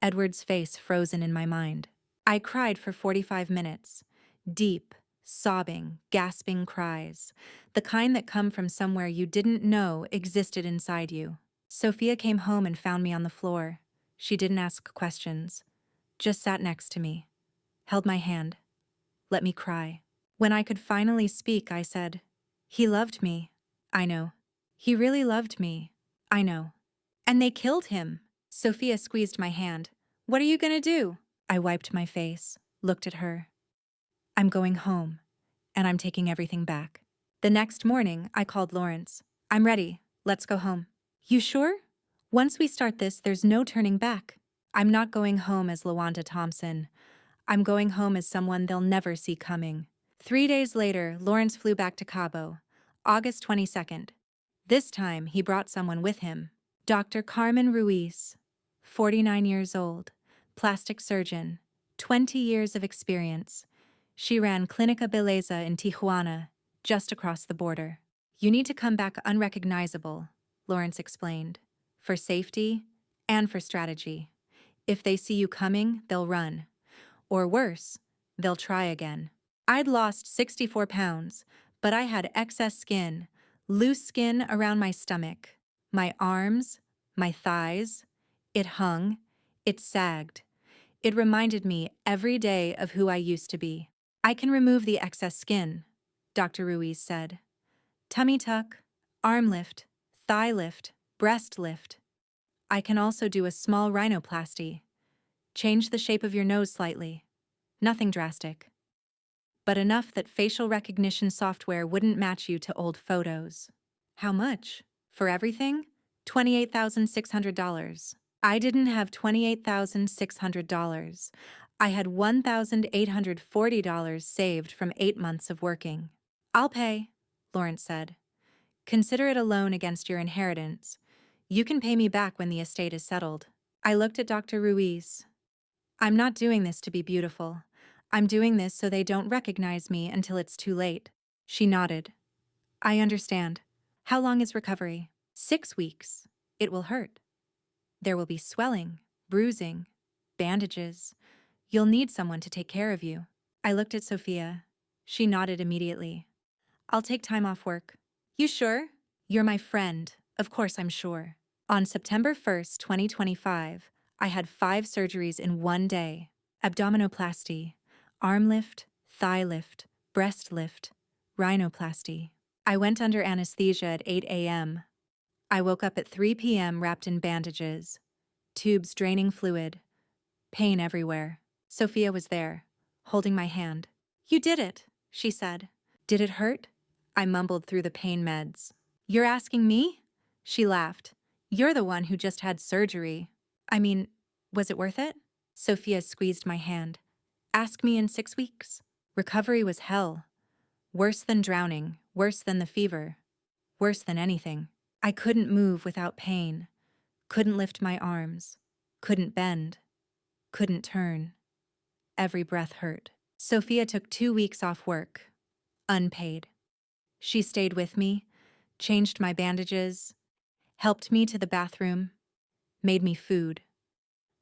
Edward's face frozen in my mind. I cried for 45 minutes. Deep, sobbing, gasping cries. The kind that come from somewhere you didn't know existed inside you. Sophia came home and found me on the floor. She didn't ask questions. Just sat next to me. Held my hand. Let me cry. When I could finally speak, I said, "He loved me. I know. He really loved me. I know. And they killed him." Sophia squeezed my hand. "What are you gonna do?" I wiped my face, looked at her. "I'm going home, and I'm taking everything back." The next morning, I called Lawrence. "I'm ready. Let's go home." "You sure? Once we start this, there's no turning back." "I'm not going home as Lawanda Thompson. I'm going home as someone they'll never see coming." 3 days later, Lawrence flew back to Cabo, August 22nd. This time, he brought someone with him. Dr. Carmen Ruiz, 49 years old, plastic surgeon, 20 years of experience. She ran Clínica Belleza in Tijuana, just across the border. "You need to come back unrecognizable," Lawrence explained, "for safety and for strategy. If they see you coming, they'll run. Or worse, they'll try again." I'd lost 64 pounds, but I had excess skin, loose skin around my stomach, my arms, my thighs. It hung, it sagged. It reminded me every day of who I used to be. "I can remove the excess skin," Dr. Ruiz said. "Tummy tuck, arm lift, thigh lift, breast lift. I can also do a small rhinoplasty. Change the shape of your nose slightly. Nothing drastic. But enough that facial recognition software wouldn't match you to old photos." "How much? For everything?" $28,600. I didn't have $28,600. I had $1,840 saved from 8 months of working. "I'll pay," Lawrence said. "Consider it a loan against your inheritance. You can pay me back when the estate is settled." I looked at Dr. Ruiz. "I'm not doing this to be beautiful. I'm doing this so they don't recognize me until it's too late." She nodded. "I understand. How long is recovery?" 6 weeks. It will hurt. There will be swelling, bruising, bandages. You'll need someone to take care of you. I looked at Sophia. She nodded immediately. I'll take time off work. You sure? You're my friend. Of course I'm sure. On September 1st, 2025, I had 5 surgeries in one day. Abdominoplasty, arm lift, thigh lift, breast lift, rhinoplasty. I went under anesthesia at 8 a.m. I woke up at 3 p.m. wrapped in bandages, tubes draining fluid, pain everywhere. Sophia was there, holding my hand. You did it, she said. Did it hurt? I mumbled through the pain meds. You're asking me? She laughed. You're the one who just had surgery. I mean, was it worth it? Sophia squeezed my hand. Ask me in 6 weeks. Recovery was hell. Worse than drowning, worse than the fever, worse than anything. I couldn't move without pain, couldn't lift my arms, couldn't bend, couldn't turn. Every breath hurt. Sophia took 2 weeks off work, unpaid. She stayed with me, changed my bandages, helped me to the bathroom, made me food,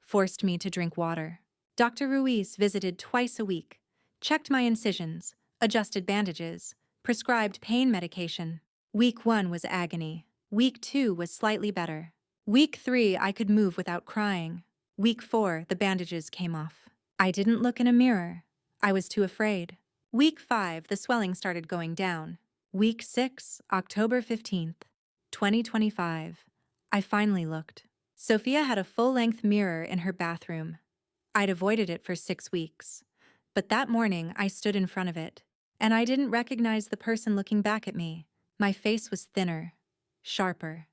forced me to drink water. Dr. Ruiz visited twice a week, checked my incisions, adjusted bandages, prescribed pain medication. Week 1 was agony. Week 2 was slightly better. Week 3 I could move without crying. Week 4 the bandages came off. I didn't look in a mirror. I was too afraid. Week 5 the swelling started going down. Week 6, October 15th, 2025. I finally looked. Sophia had a full-length mirror in her bathroom. I'd avoided it for 6 weeks. But that morning I stood in front of it, and I didn't recognize the person looking back at me. My face was thinner, sharper.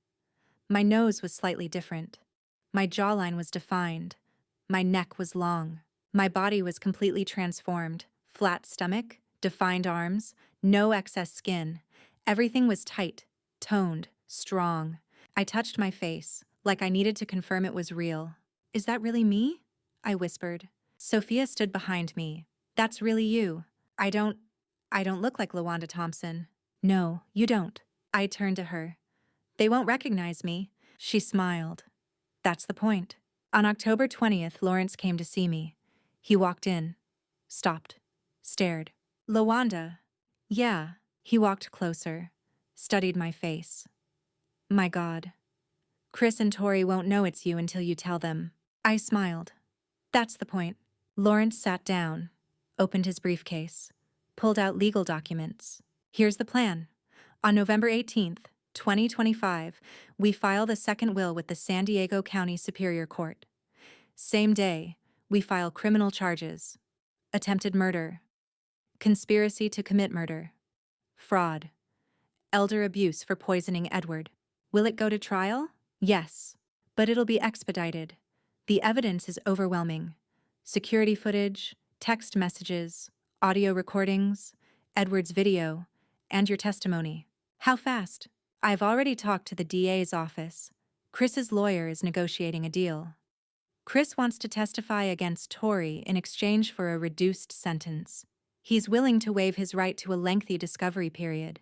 My nose was slightly different. My jawline was defined. My neck was long. My body was completely transformed. Flat stomach, defined arms, no excess skin. Everything was tight, toned, strong. I touched my face, like I needed to confirm it was real. Is that really me? I whispered. Sophia stood behind me. That's really you. I don't look like LaWanda Thompson. No, you don't. I turned to her. They won't recognize me. She smiled. That's the point. On October 20th, Lawrence came to see me. He walked in, stopped, stared. LaWanda. Yeah. He walked closer, studied my face. My God. Chris and Tori won't know it's you until you tell them. I smiled. That's the point. Lawrence sat down, opened his briefcase, pulled out legal documents. Here's the plan. On November 18th, 2025, we file the second will with the San Diego County Superior Court. Same day, we file criminal charges: attempted murder, conspiracy to commit murder, fraud, elder abuse for poisoning Edward. Will it go to trial? Yes, but it'll be expedited. The evidence is overwhelming. Security footage, text messages, audio recordings, Edward's video, and your testimony. How fast? I've already talked to the DA's office. Chris's lawyer is negotiating a deal. Chris wants to testify against Tori in exchange for a reduced sentence. He's willing to waive his right to a lengthy discovery period.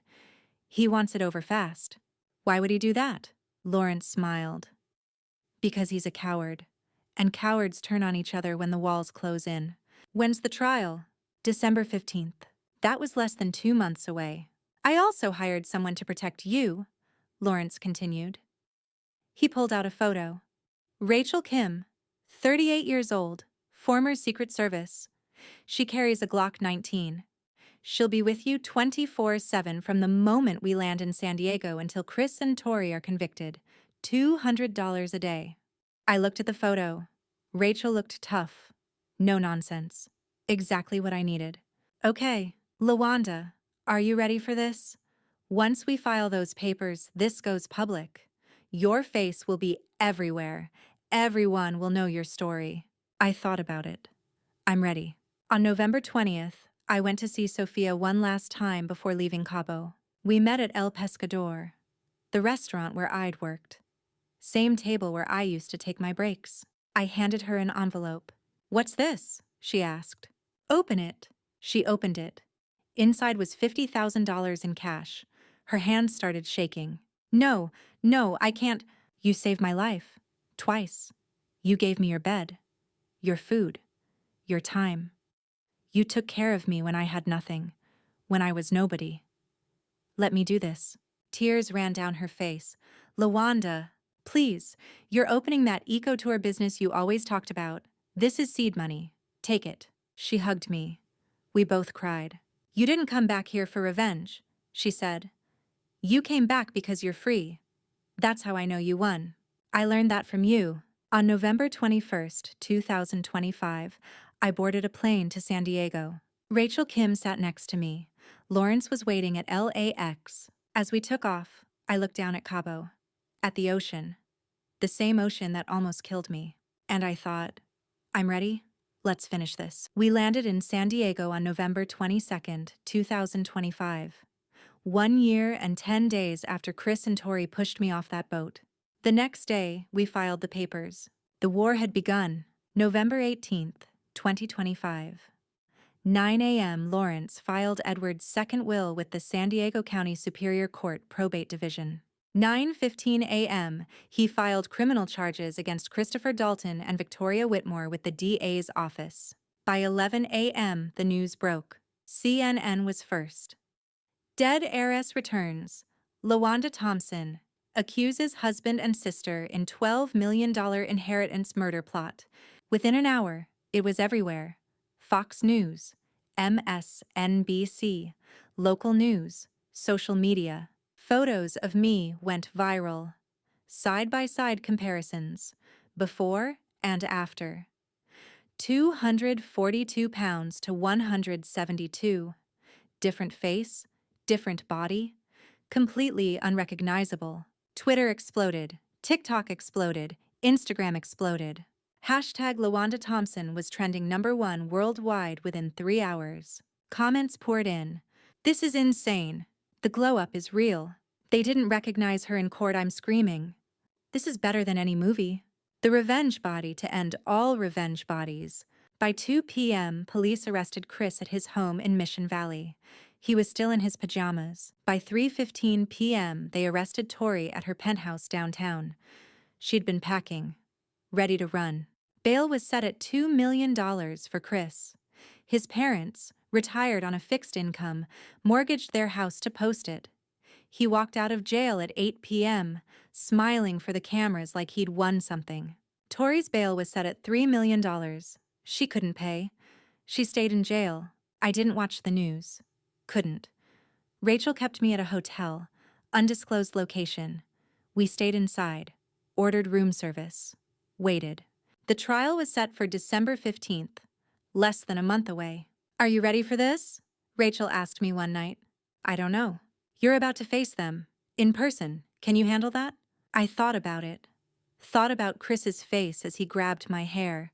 He wants it over fast. Why would he do that? Lawrence smiled. Because he's a coward. And cowards turn on each other when the walls close in. When's the trial? December 15th. That was less than 2 months away. I also hired someone to protect you, Lawrence continued. He pulled out a photo. Rachel Kim, 38 years old, former Secret Service. She carries a Glock 19. She'll be with you 24/7 from the moment we land in San Diego until Chris and Tori are convicted. $200 a day. I looked at the photo. Rachel looked tough. No nonsense. Exactly what I needed. Okay, LaWanda, are you ready for this? Once we file those papers, this goes public. Your face will be everywhere. Everyone will know your story. I thought about it. I'm ready. On November 20th, I went to see Sophia one last time before leaving Cabo. We met at El Pescador, the restaurant where I'd worked. Same table where I used to take my breaks. I handed her an envelope. What's this? She asked. Open it. She opened it. Inside was $50,000 in cash. Her hands started shaking. No, I can't. You saved my life. Twice. You gave me your bed, your food, your time. You took care of me when I had nothing, when I was nobody. Let me do this." Tears ran down her face. "Lawanda, please, you're opening that eco-tour business you always talked about. This is seed money. Take it." She hugged me. We both cried. "You didn't come back here for revenge," she said. "You came back because you're free. That's how I know you won. I learned that from you." On November 21st, 2025, I boarded a plane to San Diego. Rachel Kim sat next to me. Lawrence was waiting at LAX. As we took off, I looked down at Cabo, at the ocean, the same ocean that almost killed me. And I thought, I'm ready. Let's finish this. We landed in San Diego on November 22nd, 2025. 1 year and 10 days after Chris and Tori pushed me off that boat. The next day, we filed the papers. The war had begun. November 18th, 2025. 9 a.m. Lawrence filed Edward's second will with the San Diego County Superior Court Probate Division. 9:15 a.m. he filed criminal charges against Christopher Dalton and Victoria Whitmore with the DA's office. By 11 a.m. the news broke. CNN was first. Dead heiress returns. Lawanda Thompson accuses husband and sister in $12 million inheritance murder plot. Within an hour, it was everywhere. Fox News, MSNBC, local news, social media. Photos of me went viral. Side-by-side comparisons, before and after. 242 pounds to 172. Different face, different body, completely unrecognizable. Twitter exploded, TikTok exploded, Instagram exploded. Hashtag Lawanda Thompson was trending #1 worldwide within 3 hours. Comments poured in. "This is insane. The glow-up is real. They didn't recognize her in court, I'm screaming. This is better than any movie. The revenge body to end all revenge bodies." By 2 p.m., police arrested Chris at his home in Mission Valley. He was still in his pajamas. By 3:15 p.m., they arrested Tori at her penthouse downtown. She'd been packing, ready to run. Bail was set at $2 million for Chris. His parents, retired on a fixed income, mortgaged their house to post it. He walked out of jail at 8 p.m., smiling for the cameras like he'd won something. Tori's bail was set at $3 million. She couldn't pay. She stayed in jail. I didn't watch the news. Couldn't. Rachel kept me at a hotel, undisclosed location. We stayed inside, ordered room service, waited. The trial was set for December 15th, less than a month away. "Are you ready for this?" Rachel asked me one night. "I don't know." "You're about to face them. In person. Can you handle that?" I thought about it. Thought about Chris's face as he grabbed my hair.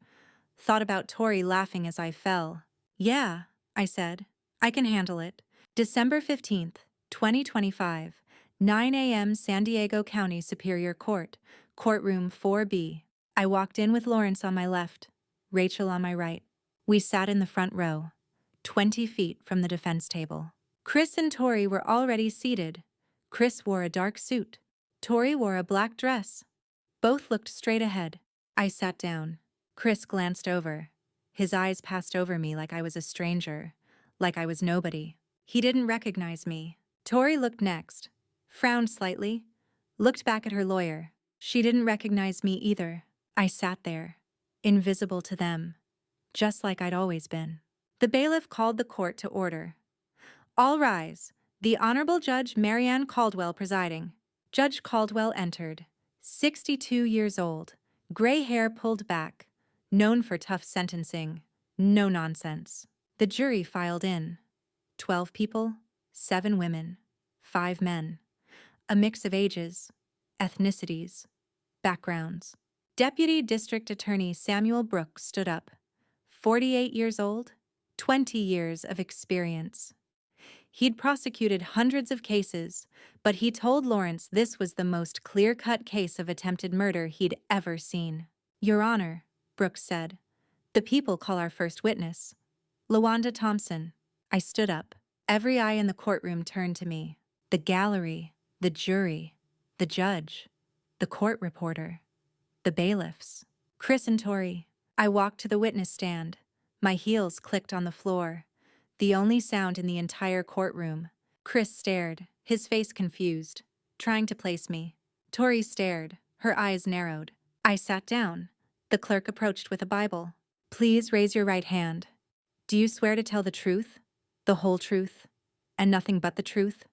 Thought about Tori laughing as I fell. "Yeah," I said. "I can handle it." December 15th, 2025, 9 a.m. San Diego County Superior Court, Courtroom 4B. I walked in with Lawrence on my left, Rachel on my right. We sat in the front row, 20 feet from the defense table. Chris and Tori were already seated. Chris wore a dark suit. Tori wore a black dress. Both looked straight ahead. I sat down. Chris glanced over. His eyes passed over me like I was a stranger, like I was nobody. He didn't recognize me. Tori looked next, frowned slightly, looked back at her lawyer. She didn't recognize me either. I sat there, invisible to them, just like I'd always been. The bailiff called the court to order. "All rise. The Honorable Judge Marianne Caldwell presiding." Judge Caldwell entered, 62 years old, gray hair pulled back, known for tough sentencing, no nonsense. The jury filed in. 12 people, 7 women, 5 men. A mix of ages, ethnicities, backgrounds. Deputy District Attorney Samuel Brooks stood up. 48 years old, 20 years of experience. He'd prosecuted hundreds of cases, but he told Lawrence this was the most clear-cut case of attempted murder he'd ever seen. "Your Honor," Brooks said, "the people call our first witness, Lawanda Thompson." I stood up. Every eye in the courtroom turned to me. The gallery, the jury, the judge, the court reporter, the bailiffs. Chris and Tori. I walked to the witness stand. My heels clicked on the floor, the only sound in the entire courtroom. Chris stared, his face confused, trying to place me. Tori stared, her eyes narrowed. I sat down. The clerk approached with a Bible. Please raise your right hand. Do you swear to tell the truth, the whole truth, and nothing but the truth?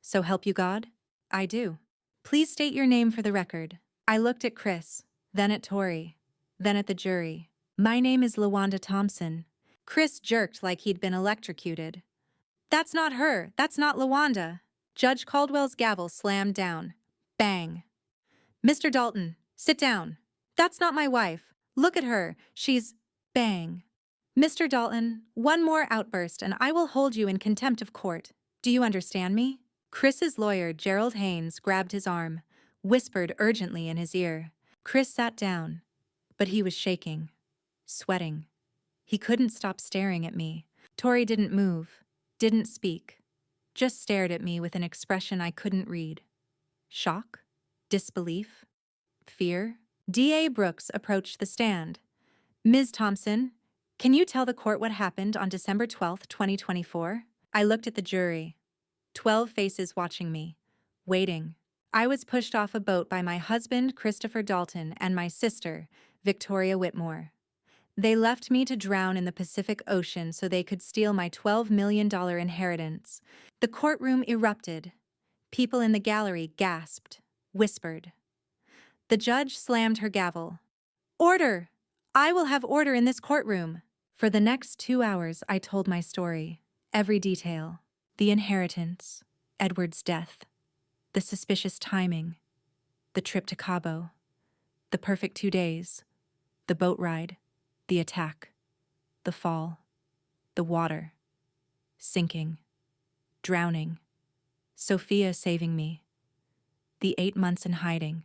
So help you God? I do. Please state your name for the record. I looked at Chris, then at Tori, then at the jury. My name is LaWanda Thompson. Chris jerked like he'd been electrocuted. That's not her. That's not LaWanda. Judge Caldwell's gavel slammed down. Bang. Mr. Dalton, sit down. That's not my wife. Look at her. She's… Bang. Mr. Dalton, one more outburst and I will hold you in contempt of court. Do you understand me? Chris's lawyer, Gerald Haynes, grabbed his arm, whispered urgently in his ear. Chris sat down, but he was shaking, sweating. He couldn't stop staring at me. Tori didn't move, didn't speak, just stared at me with an expression I couldn't read. Shock? Disbelief? Fear? D.A. Brooks approached the stand. Ms. Thompson, can you tell the court what happened on December 12, 2024? I looked at the jury. 12 faces watching me, waiting. I was pushed off a boat by my husband, Christopher Dalton, and my sister, Victoria Whitmore. They left me to drown in the Pacific Ocean so they could steal my $12 million inheritance. The courtroom erupted. People in the gallery gasped, whispered. The judge slammed her gavel. Order! I will have order in this courtroom. For the next 2 hours, I told my story, every detail. The inheritance, Edward's death, the suspicious timing, the trip to Cabo, the perfect 2 days, the boat ride, the attack, the fall, the water, sinking, drowning, Sophia saving me, the 8 months in hiding,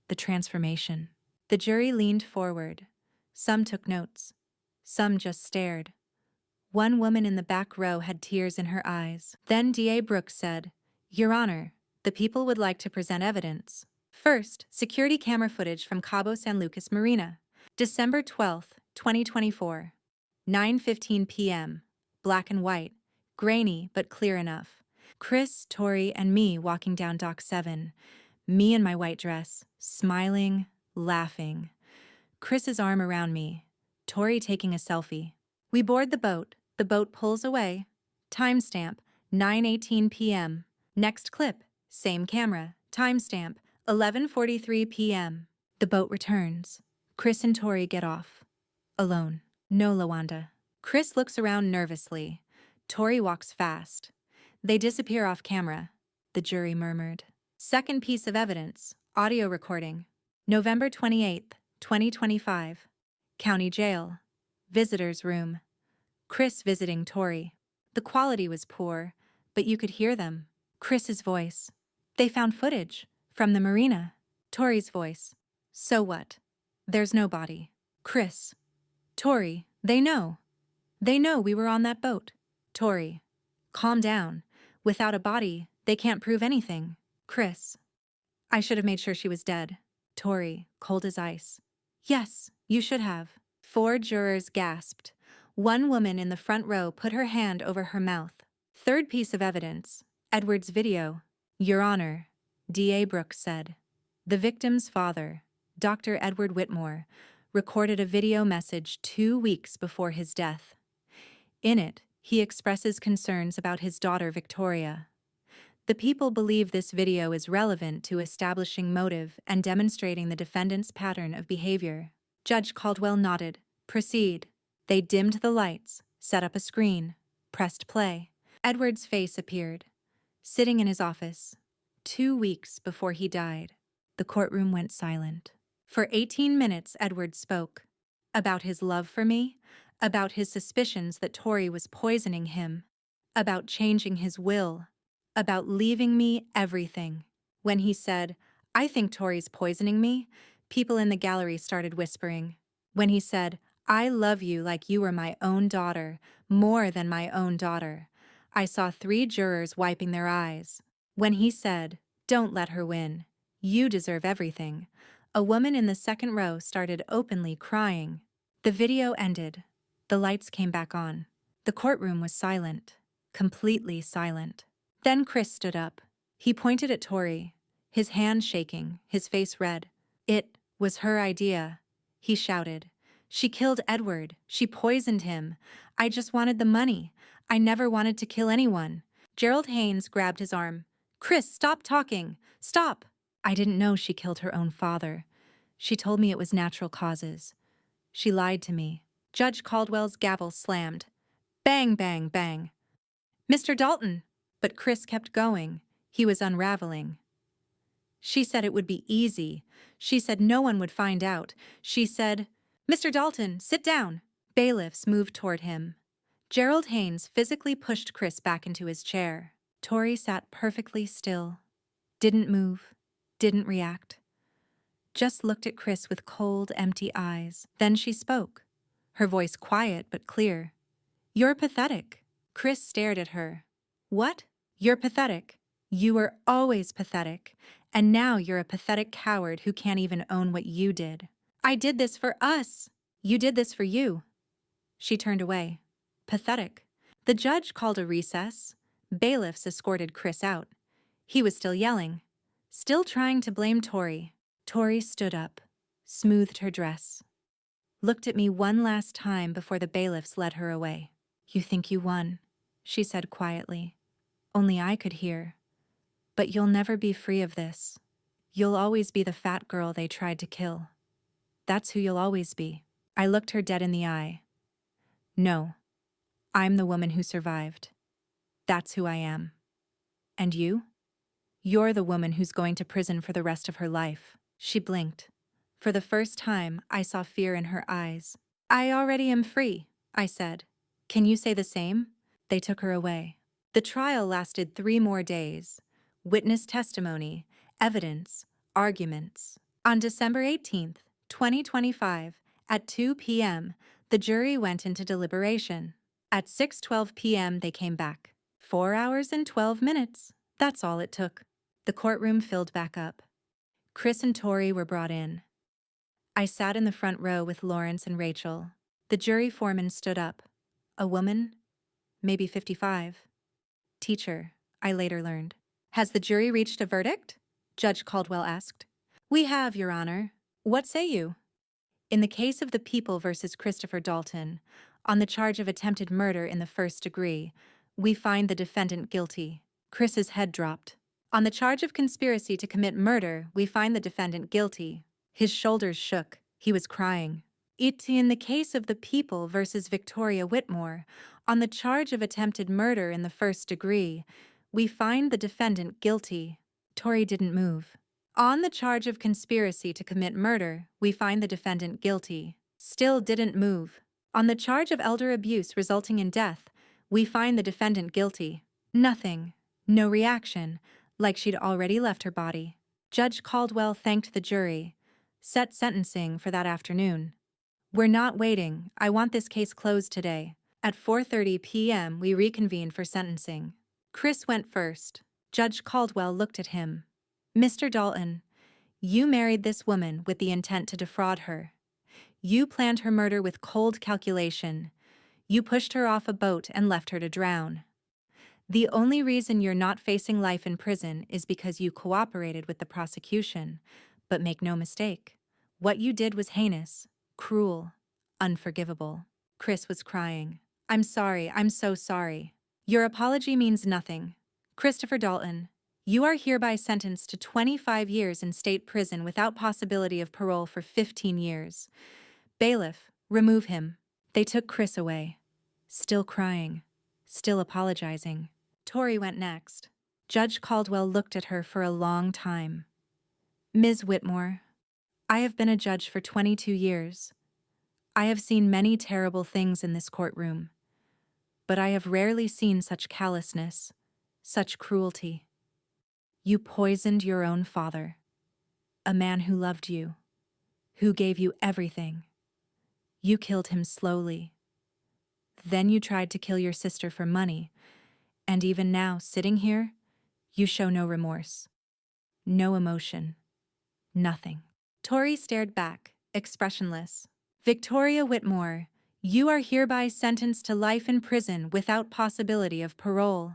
the transformation. The jury leaned forward. Some took notes. Some just stared. One woman in the back row had tears in her eyes. Then D.A. Brooks said, Your Honor, the people would like to present evidence. First, security camera footage from Cabo San Lucas Marina. December 12, 2024. 9:15 p.m. Black and white. Grainy, but clear enough. Chris, Tori, and me walking down Dock 7. Me in my white dress, smiling, laughing. Chris's arm around me. Tori taking a selfie. We board the boat. The boat pulls away. Timestamp, 9:18 p.m. Next clip, same camera. Timestamp, 11:43 p.m. The boat returns. Chris and Tori get off. Alone. No LaWanda. Chris looks around nervously. Tori walks fast. They disappear off camera. The jury murmured. Second piece of evidence, audio recording. November 28, 2025. County Jail. Visitor's room. Chris visiting Tori. The quality was poor, but you could hear them. Chris's voice. They found footage. From the marina. Tori's voice. So what? There's no body. Chris. Tori, they know. They know we were on that boat. Tori. Calm down. Without a body, they can't prove anything. Chris. I should have made sure she was dead. Tori, cold as ice. Yes, you should have. 4 jurors gasped. One woman in the front row put her hand over her mouth. Third piece of evidence, Edward's video. Your Honor, D.A. Brooks said. The victim's father, Dr. Edward Whitmore, recorded a video message 2 weeks before his death. In it, he expresses concerns about his daughter Victoria. The people believe this video is relevant to establishing motive and demonstrating the defendant's pattern of behavior. Judge Caldwell nodded. Proceed. They dimmed the lights, set up a screen, pressed play. Edward's face appeared, sitting in his office, 2 weeks before he died. The courtroom went silent. For 18 minutes, Edward spoke. About his love for me, about his suspicions that Tori was poisoning him, about changing his will, about leaving me everything. When he said, I think Tori's poisoning me, people in the gallery started whispering. When he said, I love you like you were my own daughter, more than my own daughter, I saw 3 jurors wiping their eyes. When he said, don't let her win, you deserve everything, a woman in the second row started openly crying. The video ended. The lights came back on. The courtroom was silent, completely silent. Then Chris stood up. He pointed at Tori, his hand shaking, his face red. It was her idea, he shouted. She killed Edward. She poisoned him. I just wanted the money. I never wanted to kill anyone. Gerald Haynes grabbed his arm. Chris, stop talking. Stop. I didn't know she killed her own father. She told me it was natural causes. She lied to me. Judge Caldwell's gavel slammed. Bang, bang, bang. Mr. Dalton! But Chris kept going. He was unraveling. She said it would be easy. She said no one would find out. She said, Mr. Dalton, sit down. Bailiffs moved toward him. Gerald Haynes physically pushed Chris back into his chair. Tori sat perfectly still. Didn't move. Didn't react. Just looked at Chris with cold, empty eyes. Then she spoke. Her voice quiet but clear. You're pathetic. Chris stared at her. What? You're pathetic. You were always pathetic. And now you're a pathetic coward who can't even own what you did. I did this for us. You did this for you. She turned away. Pathetic. The judge called a recess. Bailiffs escorted Chris out. He was still yelling. Still trying to blame Tori. Tori stood up, smoothed her dress. Looked at me one last time before the bailiffs led her away. You think you won, she said quietly. Only I could hear. But you'll never be free of this. You'll always be the fat girl they tried to kill. That's who you'll always be. I looked her dead in the eye. No, I'm the woman who survived. That's who I am. And you? You're the woman who's going to prison for the rest of her life. She blinked. For the first time, I saw fear in her eyes. I already am free, I said. Can you say the same? They took her away. The trial lasted 3 more days. Witness testimony, evidence, arguments. On December 18th, 2025, at 2 p.m., the jury went into deliberation. At 6:12 p.m., they came back. 4 hours and 12 minutes. That's all it took. The courtroom filled back up. Chris and Tori were brought in. I sat in the front row with Lawrence and Rachel. The jury foreman stood up. A woman, maybe 55. Teacher, I later learned. Has the jury reached a verdict? Judge Caldwell asked. We have, Your Honor. What say you? In the case of the People versus Christopher Dalton, on the charge of attempted murder in the first degree, we find the defendant guilty. Chris's head dropped. On the charge of conspiracy to commit murder, we find the defendant guilty. His shoulders shook. He was crying. In the case of the People versus Victoria Whitmore, on the charge of attempted murder in the first degree, we find the defendant guilty. Tori didn't move. On the charge of conspiracy to commit murder, we find the defendant guilty. Still didn't move. On the charge of elder abuse resulting in death, we find the defendant guilty. Nothing. No reaction, like she'd already left her body. Judge Caldwell thanked the jury, set sentencing for that afternoon. We're not waiting. I want this case closed today. At 4:30 p.m., we reconvened for sentencing. Chris went first. Judge Caldwell looked at him. Mr. Dalton, you married this woman with the intent to defraud her. You planned her murder with cold calculation. You pushed her off a boat and left her to drown. The only reason you're not facing life in prison is because you cooperated with the prosecution. But make no mistake, what you did was heinous, cruel, unforgivable. Chris was crying. I'm sorry, I'm so sorry. Your apology means nothing. Christopher Dalton, you are hereby sentenced to 25 years in state prison without possibility of parole for 15 years. Bailiff, remove him. They took Chris away. Still crying. Still apologizing. Tori went next. Judge Caldwell looked at her for a long time. Ms. Whitmore, I have been a judge for 22 years. I have seen many terrible things in this courtroom, but I have rarely seen such callousness, such cruelty. You poisoned your own father, a man who loved you, who gave you everything. You killed him slowly. Then you tried to kill your sister for money, and even now, sitting here, you show no remorse, no emotion, nothing. Tori stared back, expressionless. Victoria Whitmore, You are hereby sentenced to life in prison without possibility of parole.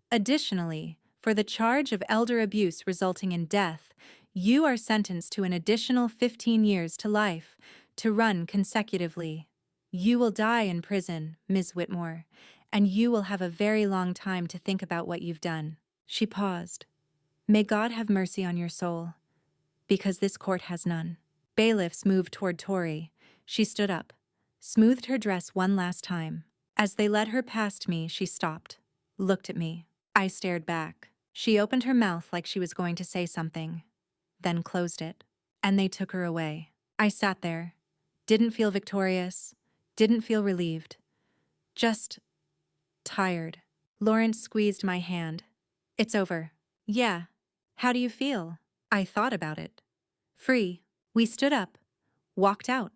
Additionally, for the charge of elder abuse resulting in death, you are sentenced to an additional 15 years to life, to run consecutively. You will die in prison, Ms. Whitmore, and you will have a very long time to think about what you've done. She paused. May God have mercy on your soul, because this court has none. Bailiffs moved toward Tori. She stood up, smoothed her dress one last time. As they led her past me, she stopped, looked at me. I stared back. She opened her mouth like she was going to say something, then closed it, and they took her away. I sat there, didn't feel victorious, didn't feel relieved, just tired. Lawrence squeezed my hand. It's over. Yeah. How do you feel? I thought about it. Free. We stood up, walked out.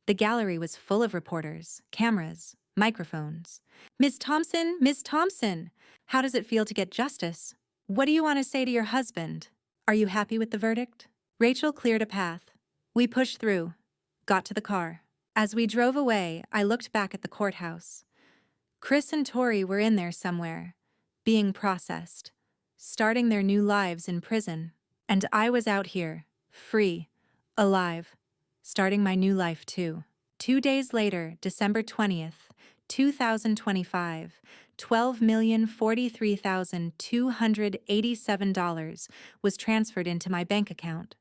The gallery was full of reporters, cameras, microphones. Miss Thompson, Miss Thompson, how does it feel to get justice? What do you want to say to your husband? Are you happy with the verdict? Rachel cleared a path. We pushed through, got to the car. As we drove away, I looked back at the courthouse. Chris and Tori were in there somewhere, being processed, starting their new lives in prison. And I was out here, free, alive, starting my new life too. 2 days later, December 20th, 2025, $12,043,287 was transferred into my bank account.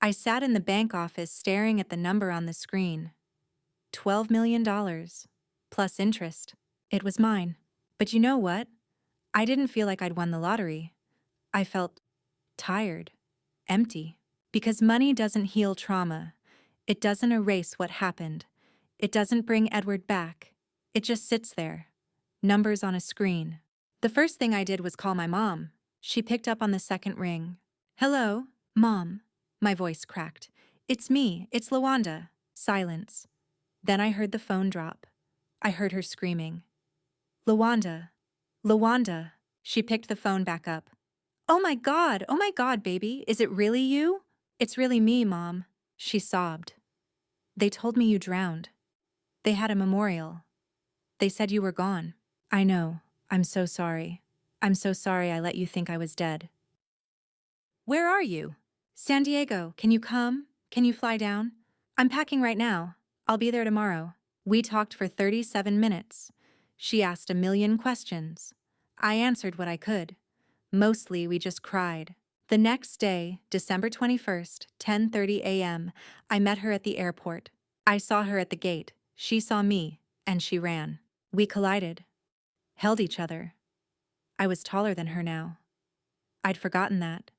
I sat in the bank office staring at the number on the screen. $12 million, plus interest. It was mine. But you know what? I didn't feel like I'd won the lottery. I felt tired, empty. Because money doesn't heal trauma. It doesn't erase what happened. It doesn't bring Edward back. It just sits there. Numbers on a screen. The first thing I did was call my mom. She picked up on the second ring. Hello, Mom. My voice cracked. It's me, it's Lawanda. Silence. Then I heard the phone drop. I heard her screaming. Lawanda. Lawanda. She picked the phone back up. Oh my God, baby, is it really you? It's really me, Mom. She sobbed. They told me you drowned. They had a memorial. They said you were gone. I know. I'm so sorry. I'm so sorry I let you think I was dead. Where are you? San Diego, can you come? Can you fly down? I'm packing right now. I'll be there tomorrow. We talked for 37 minutes. She asked a million questions. I answered what I could. Mostly we just cried. The next day, December 21st, 10:30 a.m., I met her at the airport. I saw her at the gate. She saw me, and she ran. We collided. Held each other. I was taller than her now. I'd forgotten that.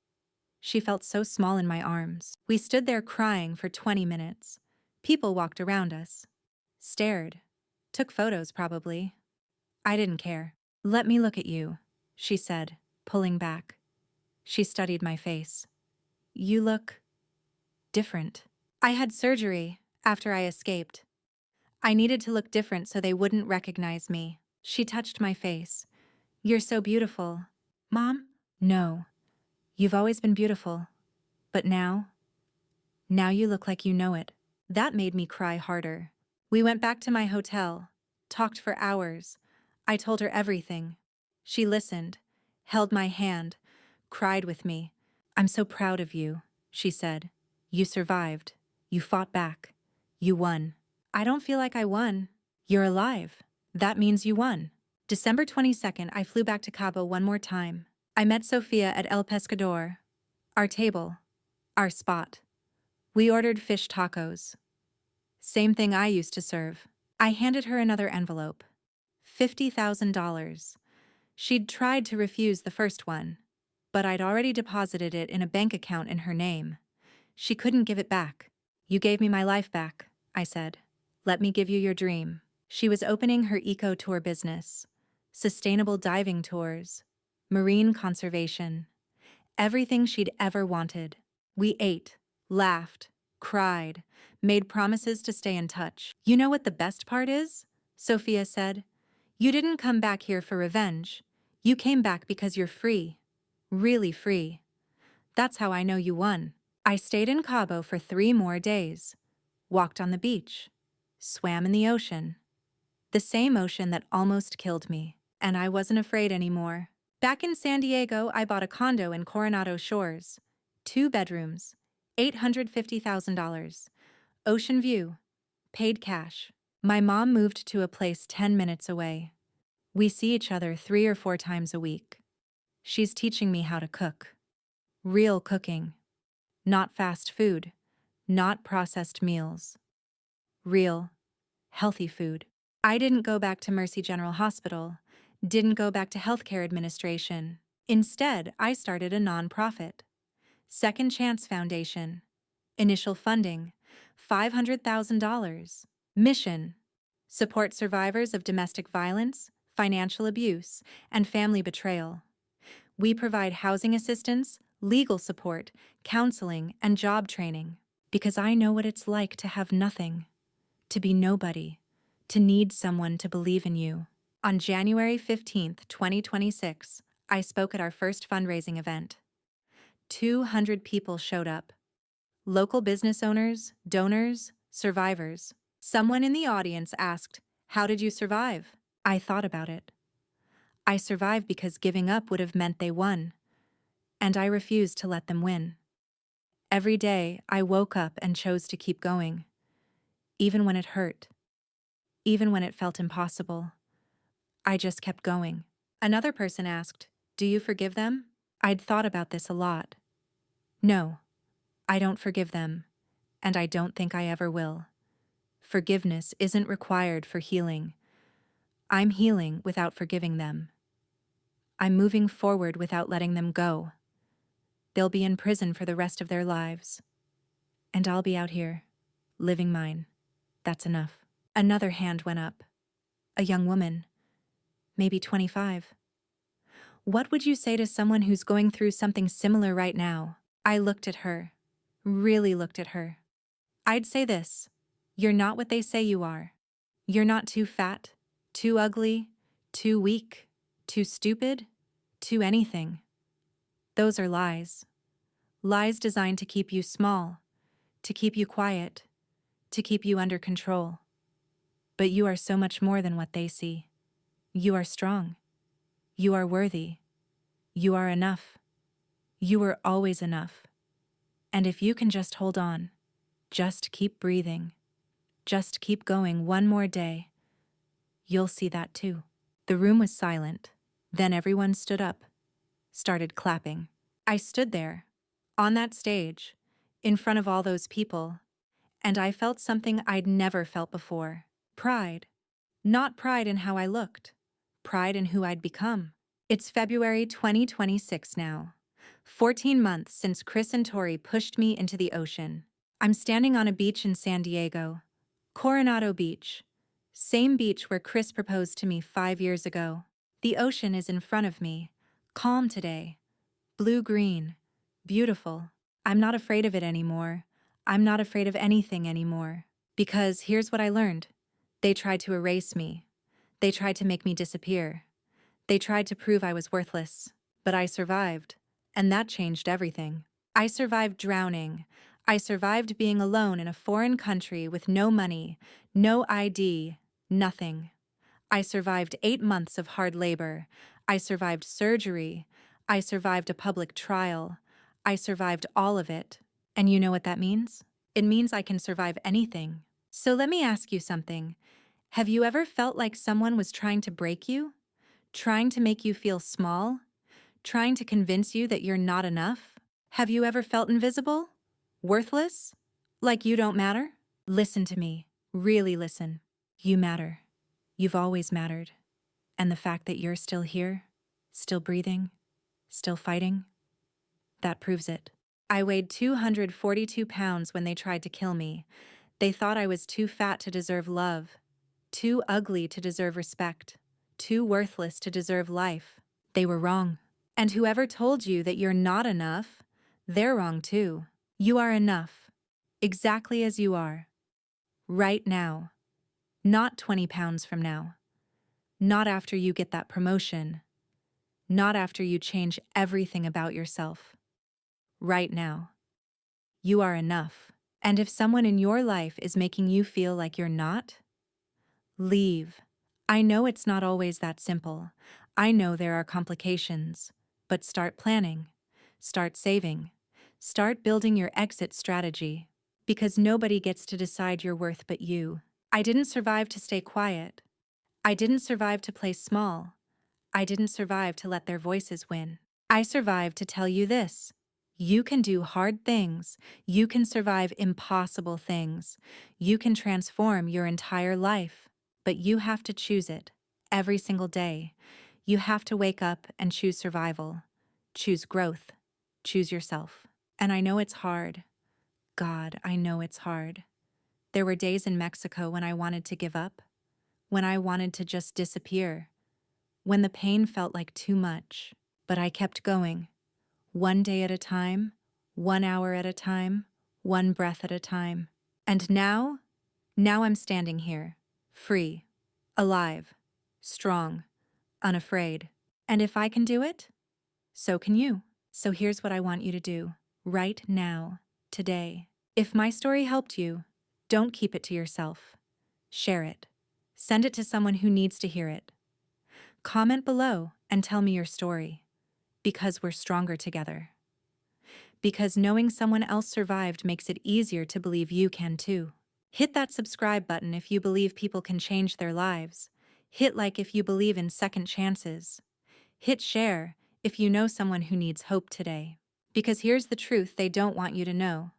She felt so small in my arms. We stood there crying for 20 minutes. People walked around us. Stared. Took photos, probably. I didn't care. Let me look at you, she said, pulling back. She studied my face. You look different. I had surgery after I escaped. I needed to look different so they wouldn't recognize me. She touched my face. You're so beautiful. Mom? No. You've always been beautiful. But now you look like you know it. That made me cry harder. We went back to my hotel, talked for hours. I told her everything. She listened, held my hand, cried with me. I'm so proud of you, she said. You survived. You fought back. You won. I don't feel like I won. You're alive. That means you won. December 22nd, I flew back to Cabo one more time. I met Sophia at El Pescador. Our table. Our spot. We ordered fish tacos. Same thing I used to serve. I handed her another envelope. $50,000. She'd tried to refuse the first one, but I'd already deposited it in a bank account in her name. She couldn't give it back. You gave me my life back, I said. Let me give you your dream. She was opening her eco tour business. Sustainable diving tours. Marine conservation. Everything she'd ever wanted. We ate, laughed, cried, made promises to stay in touch. You know what the best part is? Sophia said. You didn't come back here for revenge. You came back because you're free. Really free. That's how I know you won. I stayed in Cabo for 3 more days. Walked on the beach. swam in the ocean. The same ocean that almost killed me. And I wasn't afraid anymore. Back in San Diego, I bought a condo in Coronado Shores. 2 bedrooms, $850,000. Ocean view, paid cash. My mom moved to a place 10 minutes away. We see each other 3 or 4 times a week. She's teaching me how to cook. Real cooking. Not fast food. Not processed meals. Real, healthy food. I didn't go back to Mercy General Hospital. Didn't go back to healthcare administration. Instead, I started a nonprofit. Second Chance Foundation. Initial funding, $500,000. Mission: support survivors of domestic violence, financial abuse, and family betrayal. We provide housing assistance, legal support, counseling, and job training. Because I know what it's like to have nothing, to be nobody, to need someone to believe in you. On January 15th, 2026, I spoke at our first fundraising event. 200 people showed up. Local business owners, donors, survivors. Someone in the audience asked, "How did you survive?" I thought about it. I survived because giving up would have meant they won, and I refused to let them win. Every day, I woke up and chose to keep going, even when it hurt, even when it felt impossible. I just kept going. Another person asked, "Do you forgive them?" I'd thought about this a lot. No, I don't forgive them, and I don't think I ever will. Forgiveness isn't required for healing. I'm healing without forgiving them. I'm moving forward without letting them go. They'll be in prison for the rest of their lives. And I'll be out here, living mine. That's enough. Another hand went up. A young woman, maybe 25. What would you say to someone who's going through something similar right now? I looked at her, really looked at her. I'd say this: you're not what they say you are. You're not too fat, too ugly, too weak, too stupid, too anything. Those are lies. Lies designed to keep you small, to keep you quiet, to keep you under control. But you are so much more than what they see. You are strong. You are worthy. You are enough. You were always enough. And if you can just hold on, just keep breathing, just keep going one more day, you'll see that too. The room was silent. Then everyone stood up, started clapping. I stood there, on that stage, in front of all those people, and I felt something I'd never felt before. Pride. Not pride in how I looked, pride in who I'd become. It's February 2026 now. 14 months since Chris and Tori pushed me into the ocean. I'm standing on a beach in San Diego, Coronado Beach, same beach where Chris proposed to me 5 years ago. The ocean is in front of me, calm today, blue-green, beautiful. I'm not afraid of it anymore. I'm not afraid of anything anymore. Because here's what I learned. They tried to erase me. They tried to make me disappear. They tried to prove I was worthless. But I survived, and that changed everything. I survived drowning. I survived being alone in a foreign country with no money, no ID, nothing. I survived 8 months of hard labor. I survived surgery. I survived a public trial. I survived all of it. And you know what that means? It means I can survive anything. So let me ask you something. Have you ever felt like someone was trying to break you? Trying to make you feel small? Trying to convince you that you're not enough? Have you ever felt invisible? Worthless? Like you don't matter? Listen to me. Really listen. You matter. You've always mattered. And the fact that you're still here, still breathing, still fighting, that proves it. I weighed 242 pounds when they tried to kill me. They thought I was too fat to deserve love, too ugly to deserve respect, too worthless to deserve life. They were wrong. And whoever told you that you're not enough, they're wrong too. You are enough, exactly as you are, right now, not 20 pounds from now, not after you get that promotion, not after you change everything about yourself. Right now, you are enough. And if someone in your life is making you feel like you're not, leave. I know it's not always that simple. I know there are complications. But start planning. Start saving. Start building your exit strategy. Because nobody gets to decide your worth but you. I didn't survive to stay quiet. I didn't survive to play small. I didn't survive to let their voices win. I survived to tell you this. You can do hard things. You can survive impossible things. You can transform your entire life. But you have to choose it. Every single day. You have to wake up and choose survival. Choose growth. Choose yourself. And I know it's hard. God, I know it's hard. There were days in Mexico when I wanted to give up. When I wanted to just disappear. When the pain felt like too much. But I kept going. One day at a time, 1 hour at a time, one breath at a time. And now I'm standing here, free, alive, strong, unafraid. And if I can do it, so can you. So here's what I want you to do, right now, today. If my story helped you, don't keep it to yourself. Share it. Send it to someone who needs to hear it. Comment below and tell me your story. Because we're stronger together. Because knowing someone else survived makes it easier to believe you can too. Hit that subscribe button if you believe people can change their lives. Hit like if you believe in second chances. Hit share if you know someone who needs hope today. Because here's the truth they don't want you to know.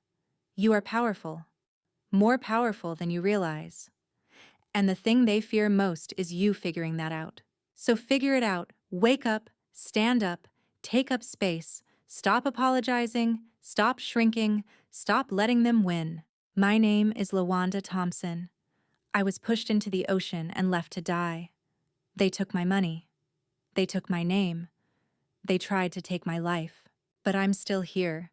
You are powerful. More powerful than you realize. And the thing they fear most is you figuring that out. So figure it out. Wake up, stand up, take up space, stop apologizing, stop shrinking, stop letting them win. My name is LaWanda Thompson. I was pushed into the ocean and left to die. They took my money. They took my name. They tried to take my life. But I'm still here,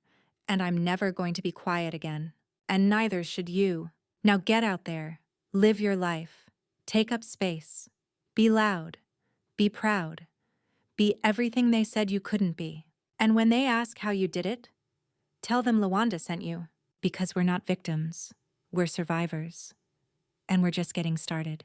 and I'm never going to be quiet again. And neither should you. Now get out there. Live your life. Take up space. Be loud. Be proud. Be everything they said you couldn't be. And when they ask how you did it, tell them LaWanda sent you. Because we're not victims. We're survivors. And we're just getting started.